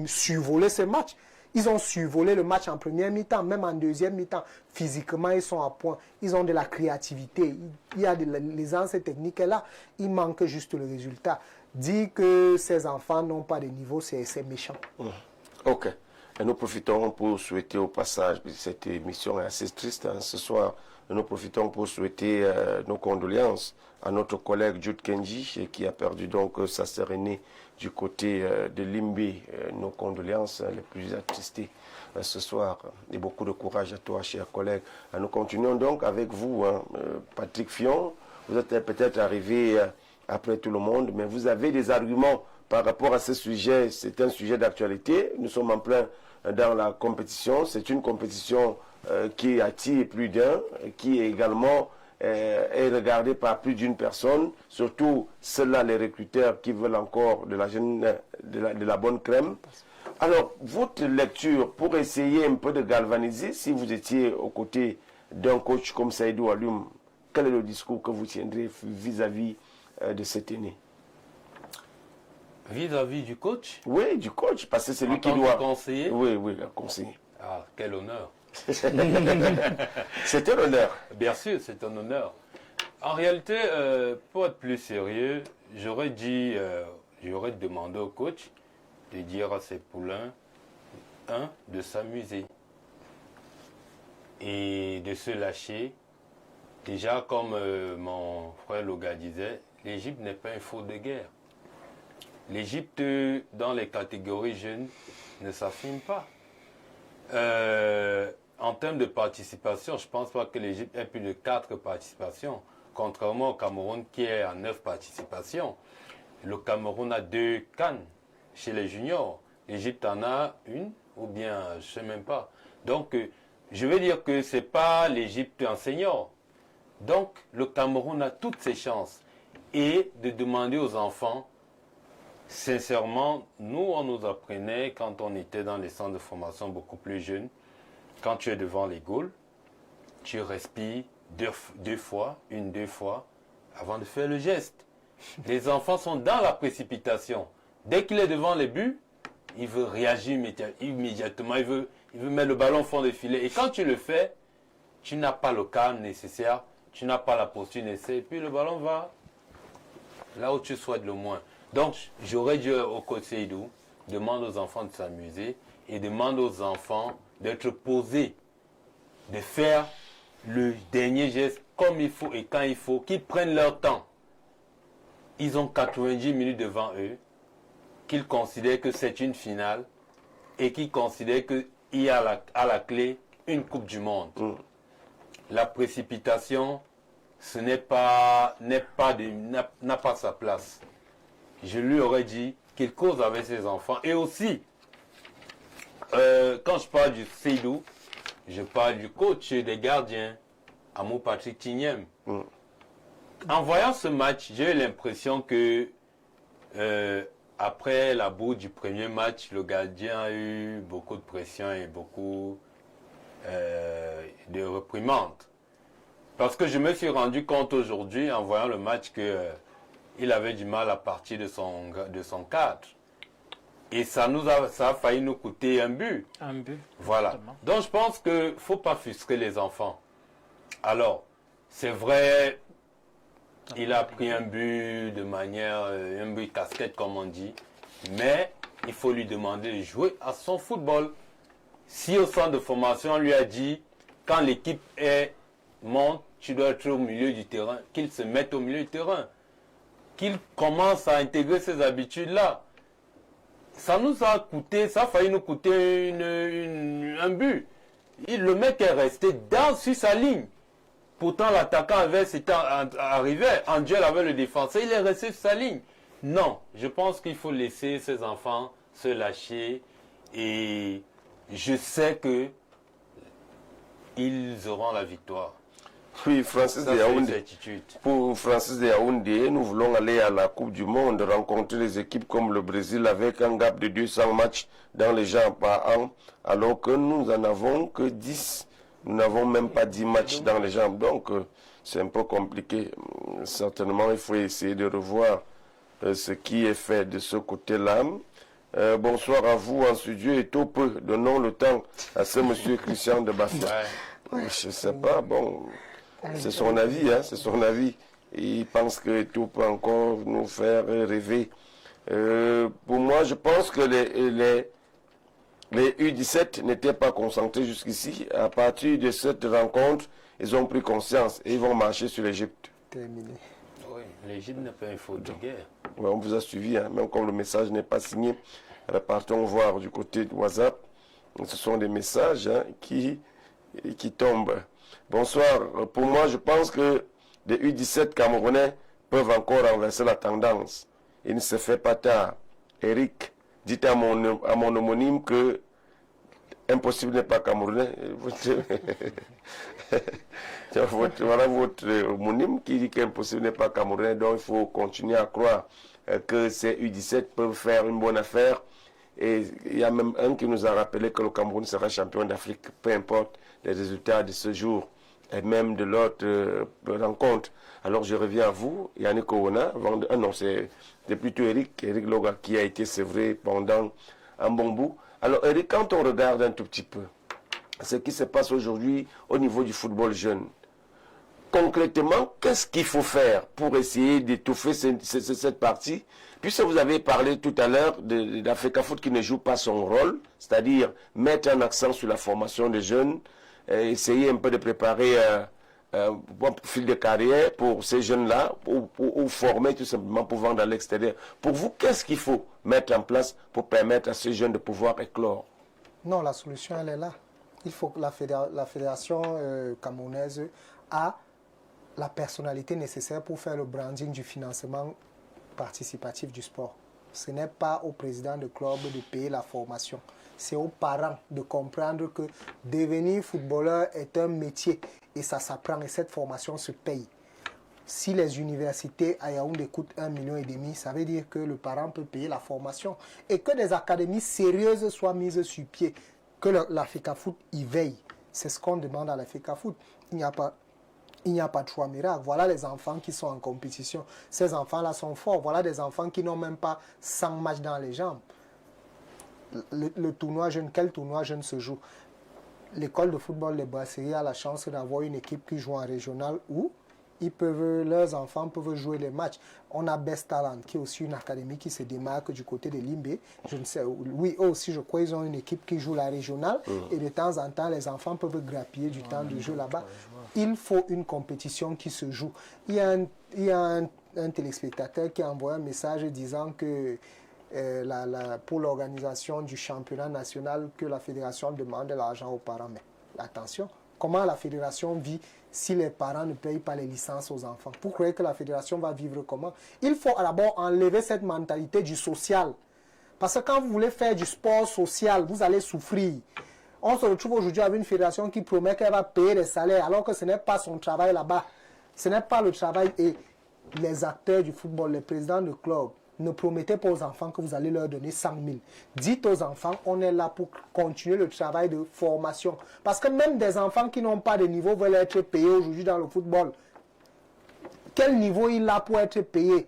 survoler ce match. Ils ont survolé le match en première mi-temps, même en deuxième mi-temps. Physiquement, ils sont à point. Ils ont de la créativité. Il y a de l'aisance technique là. Il manque juste le résultat. Dire que ces enfants n'ont pas de niveau, c'est méchant. Ok. Et nous profitons pour souhaiter au passage, cette émission est assez triste ce soir, nous profitons pour souhaiter nos condoléances à notre collègue Jude Kenji qui a perdu donc sa sœur aînée du côté de Limbe. Nos condoléances les plus attristées ce soir et beaucoup de courage à toi, cher collègue. Nous continuons donc avec vous, Patrick Fion. Vous êtes peut-être arrivé après tout le monde, mais vous avez des arguments par rapport à ce sujet. C'est un sujet d'actualité. Nous sommes en plein dans la compétition. C'est une compétition qui attire plus d'un, qui également est regardée par plus d'une personne, surtout ceux-là, les recruteurs qui veulent encore de la bonne crème. Alors, votre lecture, pour essayer un peu de galvaniser, si vous étiez aux côtés d'un coach comme Seydou Alioum, quel est le discours que vous tiendrez vis-à-vis de cet aîné? Vis-à-vis du coach? Oui, du coach, parce que c'est lui qui En tant doit... que conseiller? Oui, le conseiller. Ah, quel honneur. C'est un honneur. Bien sûr, c'est un honneur. En réalité, pour être plus sérieux, j'aurais demandé au coach de dire à ses poulains, de s'amuser et de se lâcher. Déjà, comme mon frère Loga disait, l'Égypte n'est pas un faux de guerre. L'Égypte, dans les catégories jeunes, ne s'affirme pas. En termes de participation, je ne pense pas que l'Égypte ait plus de 4 participations, contrairement au Cameroun qui est à 9 participations. Le Cameroun a 2 CAN chez les juniors. L'Égypte en a une, ou bien je ne sais même pas. Donc, je veux dire que ce n'est pas l'Égypte en senior. Donc, le Cameroun a toutes ses chances. Et de demander aux enfants, sincèrement, nous, on nous apprenait quand on était dans les centres de formation beaucoup plus jeunes, quand tu es devant les goals, tu respires deux fois, avant de faire le geste. Les enfants sont dans la précipitation. Dès qu'il est devant les buts, il veut réagir immédiatement, il veut mettre le ballon au fond des filets. Et quand tu le fais, tu n'as pas le calme nécessaire, tu n'as pas la posture nécessaire, et puis le ballon va là où tu souhaites le moins. Donc, j'aurais dit au coach Seydou, demande aux enfants de s'amuser et demande aux enfants d'être posés, de faire le dernier geste comme il faut et quand il faut, qu'ils prennent leur temps. Ils ont 90 minutes devant eux, qu'ils considèrent que c'est une finale et qu'ils considèrent qu'il y a à la clé une Coupe du Monde. La précipitation, ce n'a pas sa place. Je lui aurais dit qu'il cause avec ses enfants. Et aussi, quand je parle du Seydou, je parle du coach des gardiens, Amou Patrick Tignem. En voyant ce match, j'ai eu l'impression que après la boue du premier match, le gardien a eu beaucoup de pression et beaucoup de reprimandes. Parce que je me suis rendu compte aujourd'hui, en voyant le match, qu'il avait du mal à partir de son cadre. Et ça a failli nous coûter un but. Un but. Voilà. Exactement. Donc je pense qu'il ne faut pas frustrer les enfants. Alors, c'est vrai, il a pris un but de manière, un but casquette comme on dit, mais il faut lui demander de jouer à son football. Si au centre de formation, on lui a dit, quand l'équipe monte, tu dois être au milieu du terrain, qu'il se mette au milieu du terrain, qu'il commence à intégrer ces habitudes-là. Ça nous a coûté, ça a failli nous coûter un but. Le mec est resté sur sa ligne. Pourtant, l'attaquant arrivé en duel avec le défenseur, il est resté sur sa ligne. Non, je pense qu'il faut laisser ces enfants se lâcher et je sais que ils auront la victoire. Oui, Francis de Yaoundé. Pour Francis de Yaoundé, nous voulons aller à la Coupe du Monde, rencontrer les équipes comme le Brésil avec un gap de 200 matchs dans les jambes par an, alors que nous n'en avons que 10. Nous n'avons même pas 10 matchs dans les jambes. Donc, c'est un peu compliqué. Certainement, il faut essayer de revoir ce qui est fait de ce côté-là. Bonsoir à vous en studio et tout peu. Donnons le temps à ce monsieur Christian de Bafia. Ouais. Je ne sais pas, bon... C'est son avis, hein, c'est son avis. Il pense que tout peut encore nous faire rêver. Pour moi, je pense que les U17 n'étaient pas concentrés jusqu'ici. À partir de cette rencontre, ils ont pris conscience et ils vont marcher sur l'Égypte. Terminé. Oui, l'Égypte n'a pas un faux de guerre. Ouais, on vous a suivi, hein, même comme le message n'est pas signé. Partons voir du côté de WhatsApp. Ce sont des messages qui tombent. Bonsoir. Pour moi, je pense que les U17 Camerounais peuvent encore renverser la tendance. Il ne se fait pas tard. Eric, dites à mon homonyme que impossible n'est pas Camerounais. Voilà votre homonyme qui dit qu'impossible n'est pas Camerounais. Donc, il faut continuer à croire que ces U17 peuvent faire une bonne affaire. Et il y a même un qui nous a rappelé que le Cameroun sera champion d'Afrique, peu importe les résultats de ce jour. et même de l'autre rencontre. Alors je reviens à vous, Yannick Owona. Non, c'est plutôt Eric Loga qui a été, c'est vrai, pendant un bon bout. Alors Eric, quand on regarde un tout petit peu ce qui se passe aujourd'hui au niveau du football jeune, concrètement, qu'est-ce qu'il faut faire pour essayer d'étouffer cette partie? Puisque vous avez parlé tout à l'heure de l'Africa-Foot qui ne joue pas son rôle, c'est-à-dire mettre un accent sur la formation des jeunes, essayer un peu de préparer un bon fil de carrière pour ces jeunes-là, ou former tout simplement pour vendre à l'extérieur. Pour vous, qu'est-ce qu'il faut mettre en place pour permettre à ces jeunes de pouvoir éclore? Non, la solution, elle est là. Il faut que la fédération camerounaise a la personnalité nécessaire pour faire le branding du financement participatif du sport. Ce n'est pas au président de club de payer la formation. C'est aux parents de comprendre que devenir footballeur est un métier et ça s'apprend et cette formation se paye. Si les universités à Yaoundé coûtent 1,5 million, ça veut dire que le parent peut payer la formation et que des académies sérieuses soient mises sur pied, que l'Africa-Foot y veille. C'est ce qu'on demande à l'Africa-Foot. Il n'y a pas de choix miracle. Voilà les enfants qui sont en compétition. Ces enfants-là sont forts. Voilà des enfants qui n'ont même pas 100 matchs dans les jambes. Le tournoi jeune, quel tournoi jeune se joue? L'école de football de Brasserie a la chance d'avoir une équipe qui joue en régional où leurs enfants peuvent jouer les matchs. On a Best Talent, qui est aussi une académie qui se démarque du côté de Limbé. Je ne sais, oui, eux aussi, je crois, ils ont une équipe qui joue la régionale. Et de temps en temps, les enfants peuvent grappiller du temps de jeu là-bas. Il faut une compétition qui se joue. Il y a un téléspectateur qui a envoyé un message disant que pour l'organisation du championnat national, que la fédération demande de l'argent aux parents. Mais attention, comment la fédération vit si les parents ne payent pas les licences aux enfants? Vous croyez que la fédération va vivre comment? Il faut d'abord enlever cette mentalité du social. Parce que quand vous voulez faire du sport social, vous allez souffrir. On se retrouve aujourd'hui avec une fédération qui promet qu'elle va payer les salaires, alors que ce n'est pas son travail là-bas. Ce n'est pas le travail. Et les acteurs du football, les présidents de club, ne promettez pas aux enfants que vous allez leur donner 100 000. Dites aux enfants, on est là pour continuer le travail de formation. Parce que même des enfants qui n'ont pas de niveau veulent être payés aujourd'hui dans le football. Quel niveau il a pour être payé?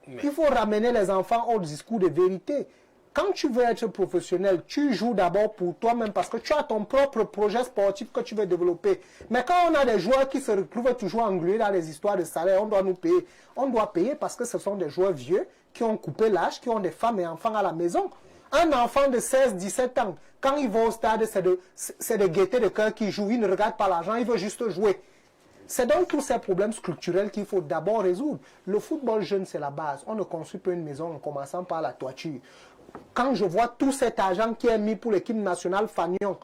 Il faut ramener les enfants au discours de vérité. Quand tu veux être professionnel, tu joues d'abord pour toi-même parce que tu as ton propre projet sportif que tu veux développer. Mais quand on a des joueurs qui se retrouvent toujours englués dans les histoires de salaire, on doit nous payer. On doit payer parce que ce sont des joueurs vieux qui ont coupé l'âge, qui ont des femmes et enfants à la maison. Un enfant de 16-17 ans, quand il va au stade, c'est de gaieté de cœur qui joue. Il ne regarde pas l'argent, il veut juste jouer. C'est donc tous ces problèmes structurels qu'il faut d'abord résoudre. Le football jeune, c'est la base. On ne construit pas une maison en commençant par la toiture. Quand je vois tout cet argent qui est mis pour l'équipe nationale Fagnon,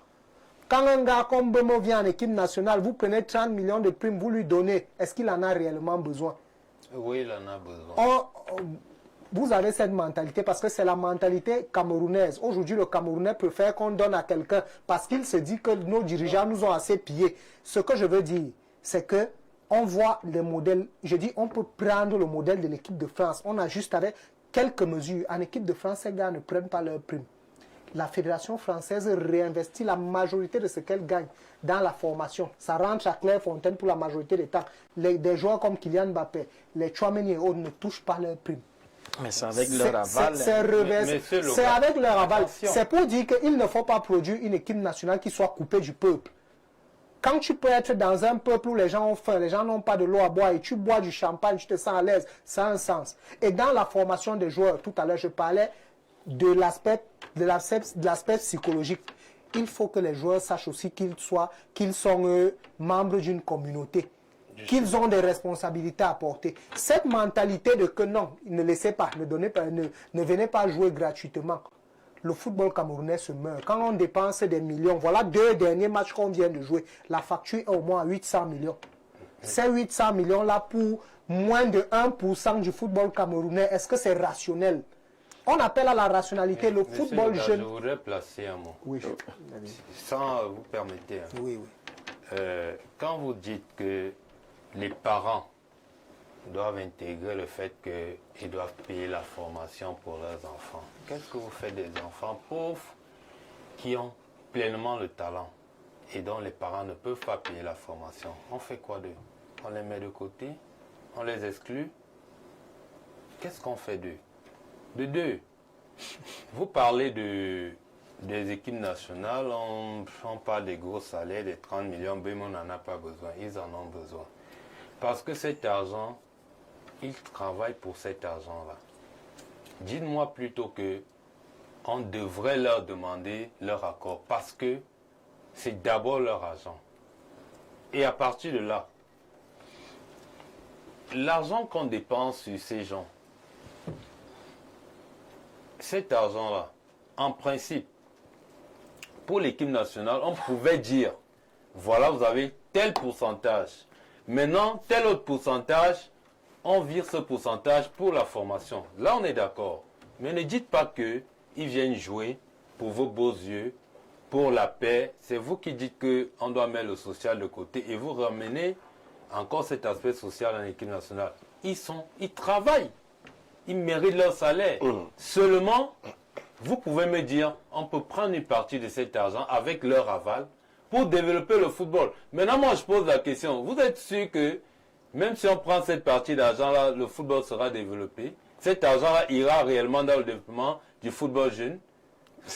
quand un gars comme Bemo vient en équipe nationale, vous prenez 30 millions de primes, vous lui donnez, est-ce qu'il en a réellement besoin? Oui, il en a besoin. Vous avez cette mentalité parce que c'est la mentalité camerounaise. Aujourd'hui, le Camerounais préfère qu'on donne à quelqu'un parce qu'il se dit que nos dirigeants nous ont assez pillés. Ce que je veux dire, c'est que on voit les modèles. Je dis, on peut prendre le modèle de l'équipe de France. On ajuste avec quelques mesures. En équipe de France, ces gars ne prennent pas leurs primes. La fédération française réinvestit la majorité de ce qu'elle gagne dans la formation. Ça rentre à Clairefontaine pour la majorité des temps. Des joueurs comme Kylian Mbappé, les Tchouaméni et autres ne touchent pas leurs primes. Mais c'est avec leur aval. C'est avec leur aval. C'est pour dire qu'il ne faut pas produire une équipe nationale qui soit coupée du peuple. Quand tu peux être dans un peuple où les gens ont faim, les gens n'ont pas de l'eau à boire et tu bois du champagne, tu te sens à l'aise, ça a un sens. Et dans la formation des joueurs, tout à l'heure, je parlais de l'aspect psychologique. Il faut que les joueurs sachent aussi qu'ils sont membres d'une communauté, qu'ils ont des responsabilités à porter. Cette mentalité de que non, ne laissez pas, ne venez pas jouer gratuitement. Le football camerounais se meurt. Quand on dépense des millions, voilà 2 derniers matchs qu'on vient de jouer, la facture est au moins 800 millions. Ces 800 millions-là pour moins de 1% du football camerounais, est-ce que c'est rationnel? On appelle à la rationalité le football jeune. Je voudrais placer un mot. Oui. Sans vous permettre. Oui. Quand vous dites que les parents doivent intégrer le fait qu'ils doivent payer la formation pour leurs enfants, qu'est-ce que vous faites des enfants pauvres qui ont pleinement le talent? et dont les parents ne peuvent pas payer la formation. On fait quoi d'eux? On les met de côté? On les exclut? Qu'est-ce qu'on fait d'eux? De deux. Vous parlez des équipes nationales, on parle des gros salaires, des 30 millions, mais on n'en a pas besoin. Ils en ont besoin. Parce que cet argent, ils travaillent pour cet argent-là. Dites-moi plutôt que on devrait leur demander leur accord parce que c'est d'abord leur argent. Et à partir de là, l'argent qu'on dépense sur ces gens, cet argent-là, en principe, pour l'équipe nationale, on pouvait dire, voilà, vous avez tel pourcentage. Maintenant, tel autre pourcentage, on vire ce pourcentage pour la formation. Là, on est d'accord. Mais ne dites pas qu'ils viennent jouer pour vos beaux yeux, pour la paix. C'est vous qui dites qu'on doit mettre le social de côté et vous ramenez encore cet aspect social en équipe nationale. Ils travaillent. Ils méritent leur salaire. Seulement, vous pouvez me dire, on peut prendre une partie de cet argent avec leur aval pour développer le football. Maintenant, moi, je pose la question. Vous êtes sûr que même si on prend cette partie d'argent-là, le football sera développé? Cet argent-là ira réellement dans le développement du football jeune?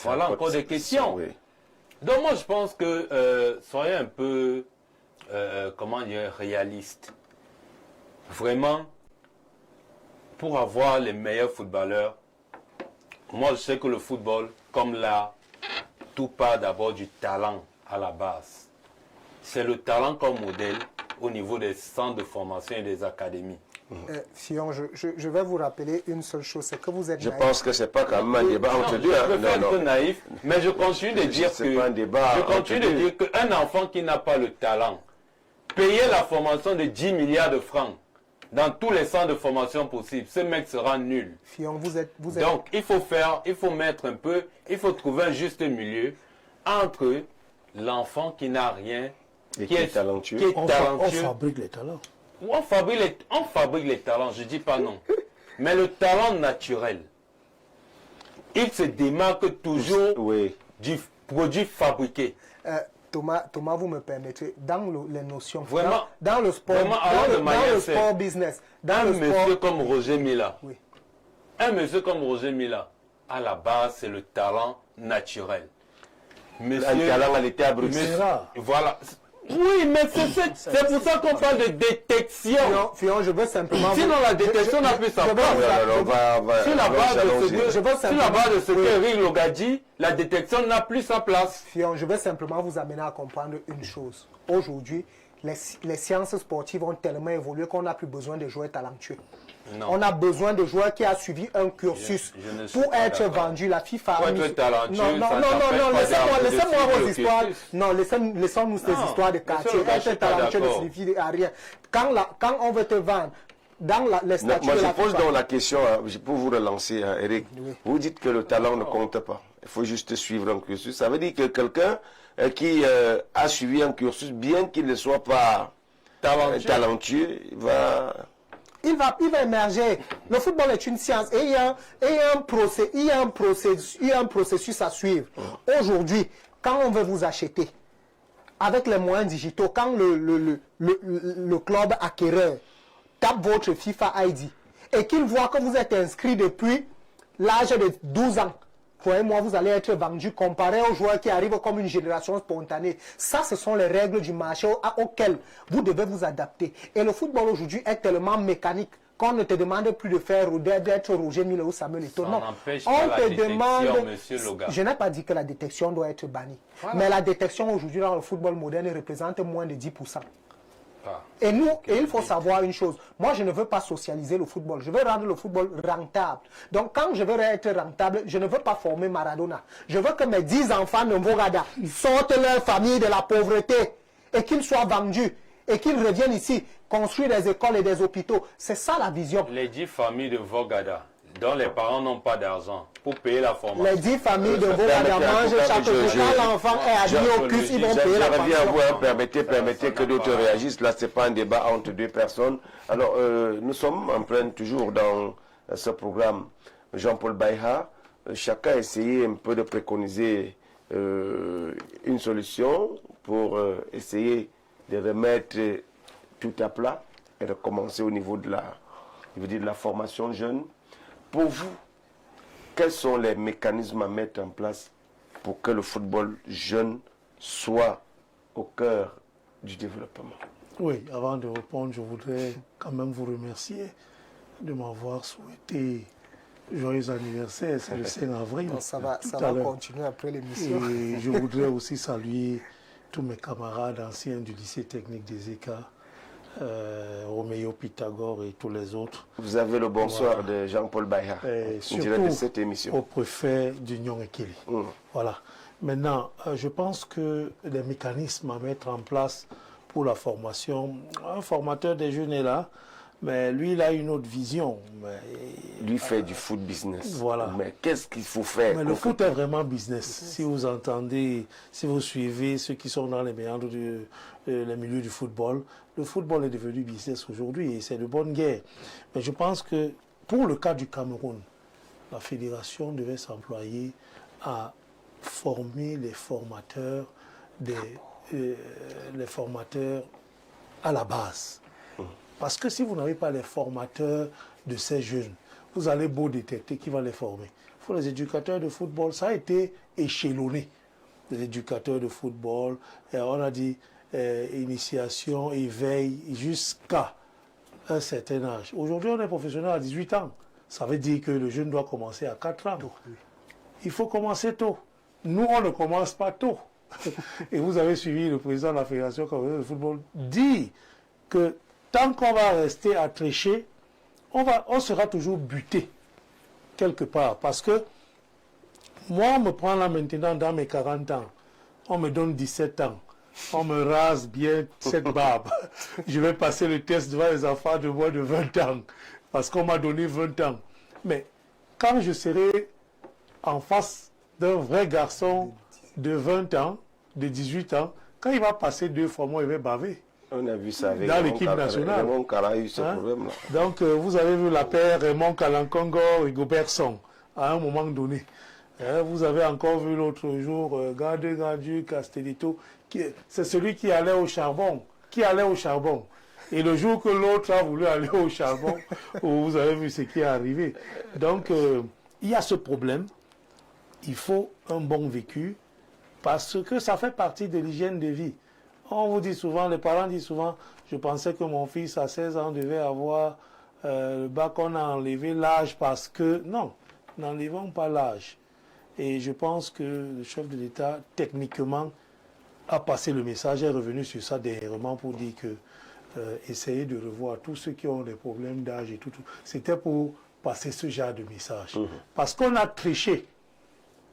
Voilà encore des questions. Oui. Donc, moi, je pense que soyez un peu, comment dire, réaliste. Vraiment, pour avoir les meilleurs footballeurs, moi, je sais que le football, comme l'art, tout part d'abord du talent à la base. C'est le talent comme modèle au niveau des centres de formation et des académies. Fillon, je vais vous rappeler une seule chose, c'est que vous êtes naïf. Je pense que ce n'est pas quand même un débat entre deux. Je préfère être naïf, mais je continue de dire qu'un enfant qui n'a pas le talent, payer la formation de 10 milliards de francs dans tous les centres de formation possibles, ce mec sera nul. Fillon, vous êtes... Donc, il faut mettre un peu, il faut trouver un juste milieu entre l'enfant qui n'a rien, qui est talentueux. On fabrique les talents. On fabrique les talents, je ne dis pas non. Mais le talent naturel, il se démarque toujours du produit fabriqué. Thomas, vous me permettrez, dans les notions, vraiment, dans le sport, sport business, monsieur comme Roger Mila, un monsieur comme Roger Mila, à la base, c'est le talent naturel. Monsieur, un talent à l'état Bruxelles. Voilà. Oui, mais c'est pour ça qu'on parle de détection. Fillon, je veux simplement... Sinon, la détection n'a plus sa place. Sur la base de ce que Rick Loga dit, la détection n'a plus sa place. Fillon, je veux simplement vous amener à comprendre une chose. Aujourd'hui, les sciences sportives ont tellement évolué qu'on n'a plus besoin de joueurs talentueux. Non. On a besoin de joueurs qui ont suivi un cursus pour être vendu. La FIFA a mis... Non, laissez-moi vos histoires. Non, laissons-nous ces histoires de quartier. Être talentueux ne signifie rien. Quand on veut te vendre, dans les statuts de la FIFA... Je pose donc la question, pour vous relancer, Eric. Oui. Vous dites que le talent ne compte pas. Il faut juste suivre un cursus. Ça veut dire que quelqu'un qui a suivi un cursus, bien qu'il ne soit pas talentueux, il va émerger. Le football est une science et il y a un processus à suivre. Aujourd'hui, quand on veut vous acheter, avec les moyens digitaux, quand le club acquéreur tape votre FIFA ID et qu'il voit que vous êtes inscrit depuis l'âge de 12 ans, croyez-moi, vous allez être vendu comparé aux joueurs qui arrivent comme une génération spontanée. Ça, ce sont les règles du marché auxquelles vous devez vous adapter. Et le football aujourd'hui est tellement mécanique qu'on ne te demande plus de faire ou d'être Roger Mila ou Samuel Eto'o. Non, on te demande... Je n'ai pas dit que la détection doit être bannie. Voilà. Mais la détection aujourd'hui dans le football moderne représente moins de 10%. Et il faut savoir une chose. Moi, je ne veux pas socialiser le football. Je veux rendre le football rentable. Donc, quand je veux être rentable, je ne veux pas former Maradona. Je veux que mes 10 enfants de Mvogada sortent leur famille de la pauvreté et qu'ils soient vendus et qu'ils reviennent ici construire des écoles et des hôpitaux. C'est ça la vision. Les 10 familles de Mvogada dont les parents n'ont pas d'argent pour payer la formation. Les 10 familles de Mvogada mangent chaque jour. Quand l'enfant est admis au CUS, ils vont payer la formation. Permettez que d'autres réagissent. Là, ce n'est pas un débat entre deux personnes. Alors, nous sommes en plein toujours dans ce programme. Jean-Paul Baïha, chacun a essayé un peu de préconiser une solution pour essayer de remettre tout à plat et de commencer au niveau de la formation jeune. Pour vous, quels sont les mécanismes à mettre en place pour que le football jeune soit au cœur du développement? Oui, avant de répondre, je voudrais quand même vous remercier de m'avoir souhaité joyeux anniversaire, c'est le 5 avril. Donc ça va continuer après l'émission. Et je voudrais aussi saluer tous mes camarades anciens du lycée technique des ECA, Roméo Pythagore et tous les autres. Vous avez le bonsoir de Jean-Paul Bayard, direct de cette émission. Au préfet d'Union Ekeli. Voilà. Maintenant, je pense que les mécanismes à mettre en place pour la formation, un formateur des jeunes est là, mais lui, il a une autre vision. Lui fait du foot business. Voilà. Mais qu'est-ce qu'il faut faire? Mais le foot est vraiment business. Si vous entendez, si vous suivez ceux qui sont dans les méandres les milieux du football, le football est devenu business aujourd'hui et c'est de bonne guerre. Mais je pense que pour le cas du Cameroun, la fédération devait s'employer à former les formateurs, les formateurs à la base. Parce que si vous n'avez pas les formateurs de ces jeunes, vous allez beau détecter qui va les former. Il faut les éducateurs de football. Ça a été échelonné. Les éducateurs de football, on a dit initiation, éveil, jusqu'à un certain âge. Aujourd'hui, on est professionnel à 18 ans. Ça veut dire que le jeune doit commencer à 4 ans. Il faut commencer tôt. Nous, on ne commence pas tôt. Et vous avez suivi le président de la Fédération camerounaise de football dit que tant qu'on va rester à tricher, on sera toujours buté quelque part. Parce que moi, on me prend là maintenant dans mes 40 ans, on me donne 17 ans, on me rase bien cette barbe. Je vais passer le test devant les enfants de moins de 20 ans, parce qu'on m'a donné 20 ans. Mais quand je serai en face d'un vrai garçon de 20 ans, de 18 ans, quand il va passer 2 fois, moi, il va baver. On a vu ça avec dans l'équipe nationale. Raymond Kala a eu ce problème-là. Donc, vous avez vu la paire Raymond Kalankongo et Gobertson à un moment donné. Vous avez encore vu l'autre jour Gadu Castellito. C'est celui qui allait au charbon. Et le jour que l'autre a voulu aller au charbon, vous avez vu ce qui est arrivé. Donc, il y a ce problème. Il faut un bon vécu parce que ça fait partie de l'hygiène de vie. On vous dit souvent, les parents disent souvent, je pensais que mon fils à 16 ans devait avoir le bac, on a enlevé l'âge parce que... Non, n'enlevons pas l'âge. Et je pense que le chef de l'État, techniquement, a passé le message, est revenu sur ça dernièrement pour dire que essayer de revoir tous ceux qui ont des problèmes d'âge et tout. C'était pour passer ce genre de message. Parce qu'on a triché.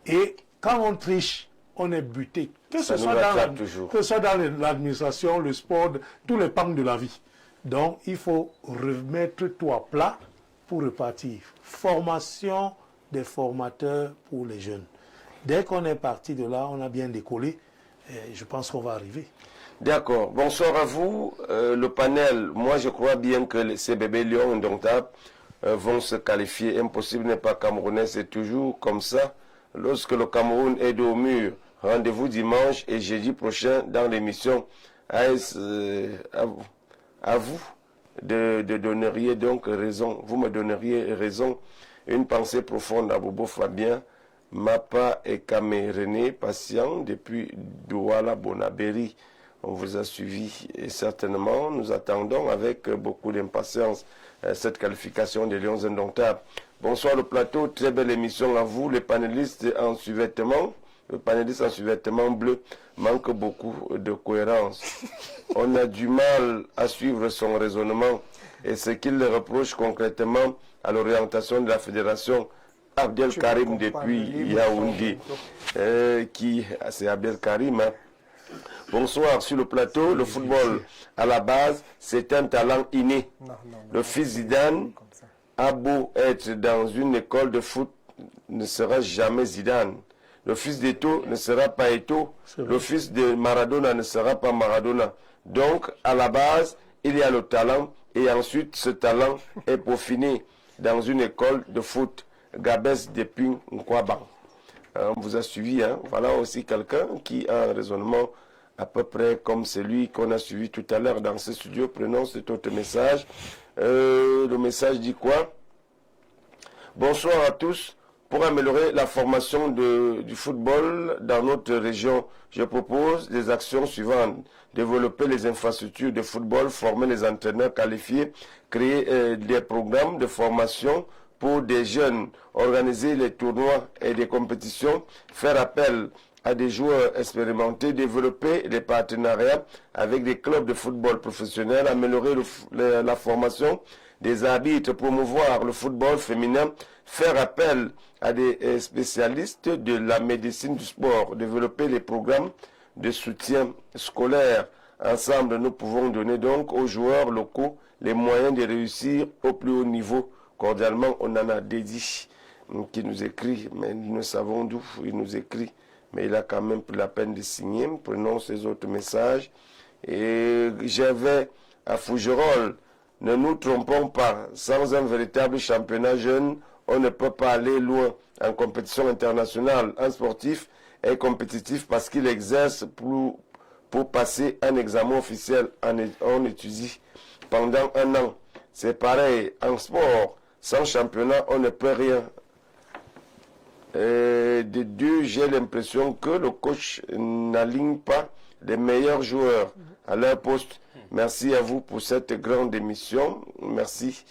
Et quand on triche, on est buté. Que ce soit dans l'administration, le sport, tous les pans de la vie. Donc, il faut remettre tout à plat pour repartir. Formation des formateurs pour les jeunes. Dès qu'on est parti de là, on a bien décollé. Et je pense qu'on va arriver. D'accord. Bonsoir à vous. Le panel, moi je crois bien que ces bébés lions indomptables vont se qualifier. Impossible n'est pas camerounais, c'est toujours comme ça. Lorsque le Cameroun est dos au mur, rendez-vous dimanche et jeudi prochain dans l'émission AS. À vous de donneriez donc raison. Vous me donneriez raison. Une pensée profonde à Bobo Fabien, Mapa et Camerounais, patient depuis Douala Bonaberi. On vous a suivi et certainement nous attendons avec beaucoup d'impatience cette qualification des Lions indomptables. Bonsoir le plateau, très belle émission à vous, les panélistes en sous-vêtements. Le panéliste en sous-vêtements bleu manque beaucoup de cohérence. On a du mal à suivre son raisonnement et ce qu'il reproche concrètement à l'orientation de la fédération Abdel Karim depuis Yaoundé. C'est Abdel Karim. Hein. Bonsoir sur le plateau. Le football, à la base, c'est un talent inné. Le fils Zidane a beau être dans une école de foot, ne sera jamais Zidane. Le fils d'Eto ne sera pas Eto. Le fils de Maradona ne sera pas Maradona. Donc, à la base, il y a le talent. Et ensuite, ce talent est peaufiné dans une école de foot. Gabès depuis Nkwaba. On vous a suivi. Hein. Voilà aussi quelqu'un qui a un raisonnement à peu près comme celui qu'on a suivi tout à l'heure dans ce studio. Prenons cet autre message. Le message dit quoi? Bonsoir à tous. Pour améliorer la formation du football dans notre région, je propose des actions suivantes. Développer les infrastructures de football, former les entraîneurs qualifiés, créer des programmes de formation pour des jeunes, organiser les tournois et des compétitions, faire appel à des joueurs expérimentés, développer des partenariats avec des clubs de football professionnels, améliorer la formation des arbitres, promouvoir le football féminin, faire appel à des spécialistes de la médecine du sport, développer les programmes de soutien scolaire. Ensemble, nous pouvons donner donc aux joueurs locaux les moyens de réussir au plus haut niveau. Cordialement, on en a Dédi qui nous écrit, mais nous savons d'où il nous écrit. Mais il a quand même pris la peine de signer. Prenons ces autres messages. Et j'avais à Fougerolles, ne nous trompons pas, sans un véritable championnat jeune, on ne peut pas aller loin en compétition internationale. Un sportif est compétitif parce qu'il exerce pour passer un examen officiel. On étudie pendant un an. C'est pareil en sport. Sans championnat, on ne peut rien. De deux, j'ai l'impression que le coach n'aligne pas les meilleurs joueurs à leur poste. Merci à vous pour cette grande émission. Merci.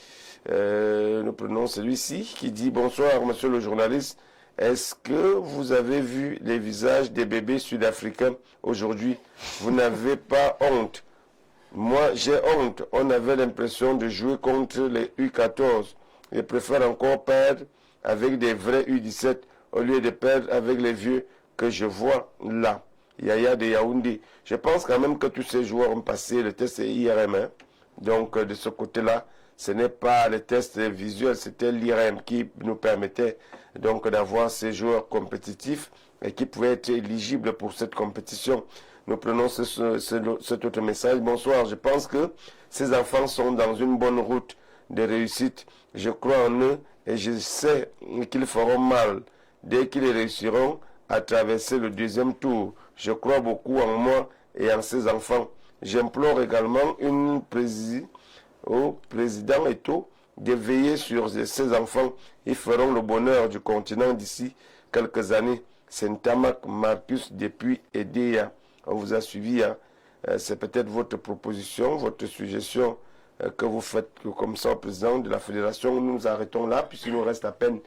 Nous prenons celui-ci qui dit « Bonsoir, monsieur le journaliste. Est-ce que vous avez vu les visages des bébés sud-africains aujourd'hui? Vous n'avez pas honte? Moi, j'ai honte. On avait l'impression de jouer contre les U14. Je préfère encore perdre avec des vrais U17 au lieu de perdre avec les vieux que je vois là. » Yaya de Yaoundé. Je pense quand même que tous ces joueurs ont passé le test IRM. Hein. Donc, de ce côté-là, ce n'est pas le test visuel, c'était l'IRM qui nous permettait donc d'avoir ces joueurs compétitifs et qui pouvaient être éligibles pour cette compétition. Nous prenons cet autre message. Bonsoir, je pense que ces enfants sont dans une bonne route de réussite. Je crois en eux et je sais qu'ils feront mal dès qu'ils réussiront à traverser le deuxième tour. Je crois beaucoup en moi et en ces enfants. J'implore également au président Eto'o de veiller sur ces enfants. Ils feront le bonheur du continent d'ici quelques années. C'est Ntamak Marcus depuis Edea. On vous a suivi. Hein. C'est peut-être votre proposition, votre suggestion que vous faites comme ça au président de la fédération. Nous nous arrêtons là puisqu'il nous reste à peine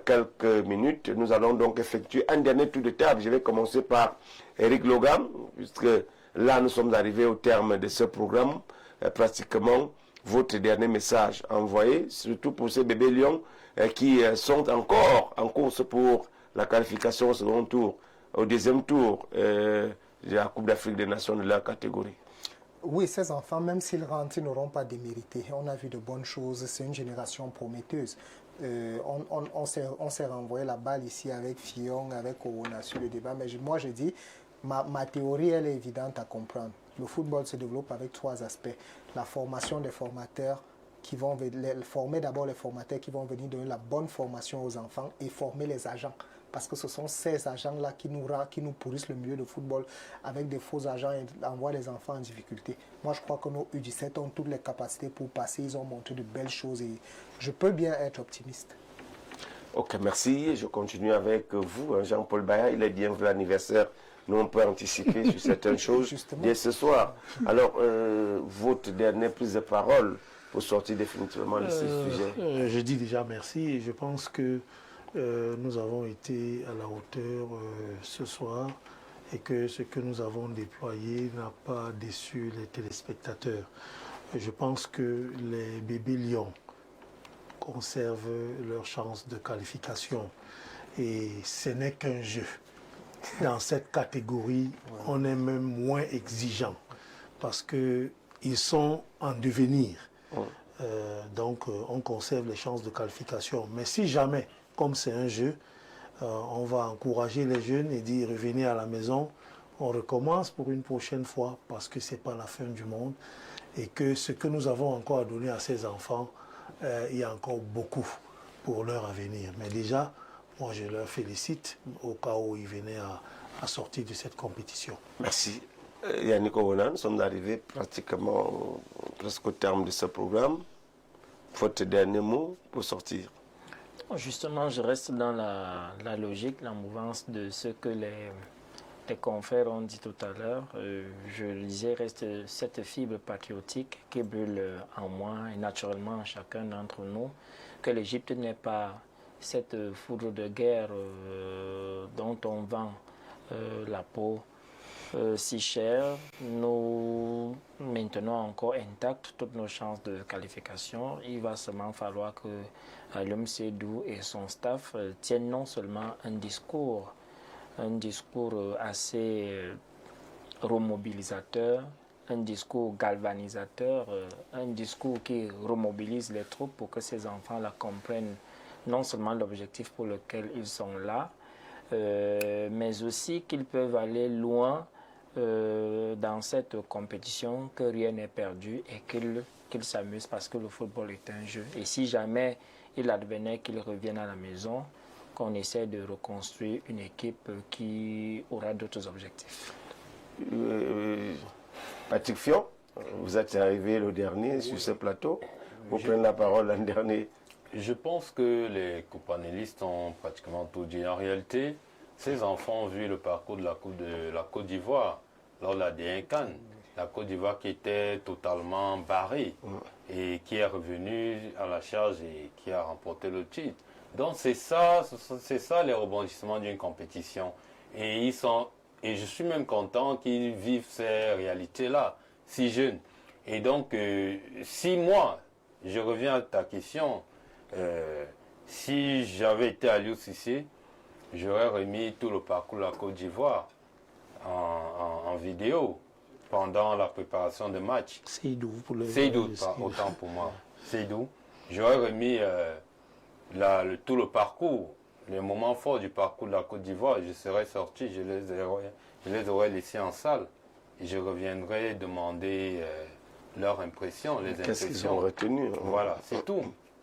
quelques minutes. Nous allons donc effectuer un dernier tour de table. Je vais commencer par Eric Logan, puisque là nous sommes arrivés au terme de ce programme. Pratiquement votre dernier message envoyé, surtout pour ces bébés lions qui sont encore en course pour la qualification au second tour, au deuxième tour de la Coupe d'Afrique des Nations de la catégorie. Oui, ces enfants, même s'ils rentrent, ils n'auront pas démérité. On a vu de bonnes choses, c'est une génération prometteuse. On s'est renvoyé la balle ici avec Fillon, avec Corona sur le débat, mais moi je dis, ma théorie elle est évidente à comprendre. Le football se développe avec trois aspects. La formation des formateurs, qui vont former d'abord les formateurs qui vont venir donner la bonne formation aux enfants et former les agents. Parce que ce sont ces agents-là qui nous pourrissent le milieu de football avec des faux agents et envoient les enfants en difficulté. Moi, je crois que nos U17 ont toutes les capacités pour passer. Ils ont montré de belles choses et je peux bien être optimiste. Ok, merci. Je continue avec vous, Jean-Paul Baya. Il est bienvenu à l'anniversaire. Nous, on peut anticiper sur certaines choses dès ce soir. Alors, votre dernière prise de parole pour sortir définitivement de ce sujet. Je dis déjà merci et je pense que nous avons été à la hauteur ce soir et que ce que nous avons déployé n'a pas déçu les téléspectateurs. Je pense que les bébés lions conservent leur chance de qualification et ce n'est qu'un jeu. Dans cette catégorie, on est même moins exigeant parce qu'ils sont en devenir. Donc, on conserve les chances de qualification. Mais si jamais, comme c'est un jeu, on va encourager les jeunes et dire revenez à la maison, on recommence pour une prochaine fois parce que ce n'est pas la fin du monde et que ce que nous avons encore à donner à ces enfants, il y a encore beaucoup pour leur avenir. Mais déjà, moi je leur félicite au cas où ils venaient à sortir de cette compétition. Merci. Yannick Owona, nous sommes arrivés pratiquement presque au terme de ce programme. Votre dernier mot pour sortir? Justement, je reste dans la logique, la mouvance de ce que les confrères ont dit tout à l'heure. Je le disais, reste cette fibre patriotique qui brûle en moi et naturellement en chacun d'entre nous, que l'Égypte n'est pas cette foudre de guerre dont on vend la peau si chère. Nous maintenons encore intactes toutes nos chances de qualification. Il va seulement falloir que Alioum Seydou et son staff tiennent non seulement un discours assez remobilisateur, un discours galvanisateur, un discours qui remobilise les troupes pour que ces enfants-là comprennent non seulement l'objectif pour lequel ils sont là, mais aussi qu'ils peuvent aller loin dans cette compétition, que rien n'est perdu et qu'ils s'amusent parce que le football est un jeu. Et si jamais il advenait qu'ils reviennent à la maison, qu'on essaie de reconstruire une équipe qui aura d'autres objectifs. Patrick Fion, vous êtes arrivé le dernier sur ce plateau. Vous prenez la parole l'an dernier. Je pense que les copanélistes ont pratiquement tout dit. En réalité, ces enfants ont vu le parcours de la Côte d'Ivoire lors de la dernière CAN. La Côte d'Ivoire qui était totalement barrée et qui est revenue à la charge et qui a remporté le titre. Donc c'est ça les rebondissements d'une compétition. Et je suis même content qu'ils vivent ces réalités-là, si jeunes. Et donc, si moi, je reviens à ta question, si j'avais été à Aliou Cissé, j'aurais remis tout le parcours de la Côte d'Ivoire en vidéo pendant la préparation de match. Seydou, autant pour moi. Seydou. J'aurais remis tout le parcours, les moments forts du parcours de la Côte d'Ivoire. Je serais sorti, je les aurais laissés en salle et je reviendrais demander leur impression, les impressions. Qu'est-ce qu'ils ont retenu? Voilà, c'est tout.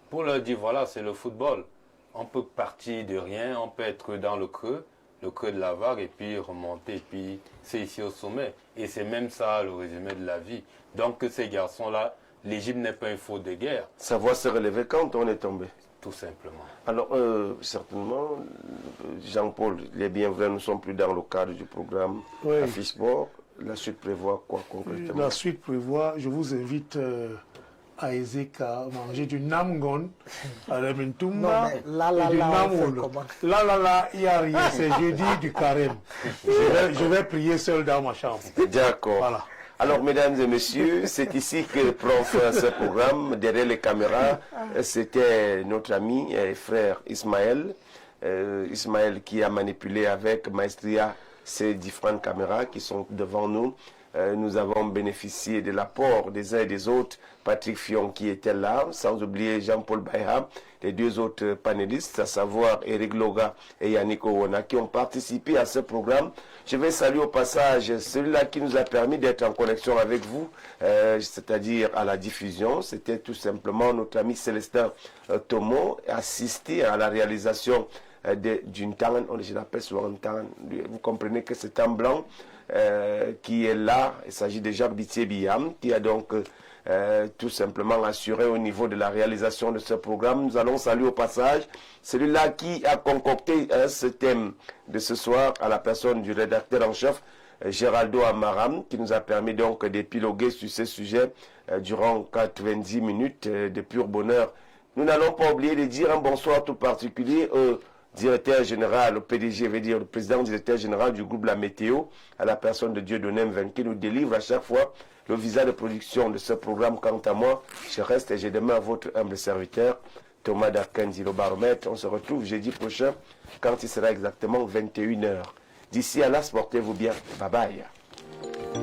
Pour leur dire, voilà, c'est le football. On peut partir de rien, on peut être dans le creux de la vague et puis remonter, et puis c'est ici au sommet. Et c'est même ça le résumé de la vie. Donc ces garçons-là, l'Égypte n'est pas un faux de guerre. Savoir se relever quand on est tombé. Tout simplement. Alors, certainement, Jean-Paul, il est bien vrai, nous ne sommes plus dans le cadre du programme Afisport. La suite prévoit quoi concrètement? La suite prévoit, je vous invite à Ezeka manger du namgon, à Rementumba et du namoul. Là, il n'y a rien, c'est jeudi du carême. Je vais prier seul dans ma chambre. D'accord. Voilà. Alors, mesdames et messieurs, c'est ici que prend fin ce programme. Derrière les caméras, c'était notre ami et frère Ismaël. Ismaël qui a manipulé avec maestria ces différentes caméras qui sont devant nous. Nous avons bénéficié de l'apport des uns et des autres. Patrick Fion qui était là, sans oublier Jean-Paul Baïha, les deux autres panélistes, à savoir Eric Loga et Yannick Owona, qui ont participé à ce programme. Je vais saluer au passage celui-là qui nous a permis d'être en connexion avec vous, c'est-à-dire à la diffusion. C'était tout simplement notre ami Célestin Tomo, assisté à la réalisation d'une tanne, je l'appelle souvent une tanne. Vous comprenez que c'est un blanc qui est là. Il s'agit de Jacques Bitié-Biam, qui a donc tout simplement assuré au niveau de la réalisation de ce programme. Nous allons saluer au passage celui-là qui a concocté ce thème de ce soir à la personne du rédacteur en chef, Géraldo Amaram, qui nous a permis donc d'épiloguer sur ce sujet durant 90 minutes de pur bonheur. Nous n'allons pas oublier de dire un bonsoir tout particulier au directeur général, au PDG, veut dire le président directeur général du groupe La Météo, à la personne de Dieudonné Mven, qui nous délivre à chaque fois le visa de production de ce programme. Quant à moi, je reste et je demeure votre humble serviteur, Thomas Darkenzi, le baromètre. On se retrouve jeudi prochain quand il sera exactement 21h. D'ici à là, portez-vous bien. Bye bye.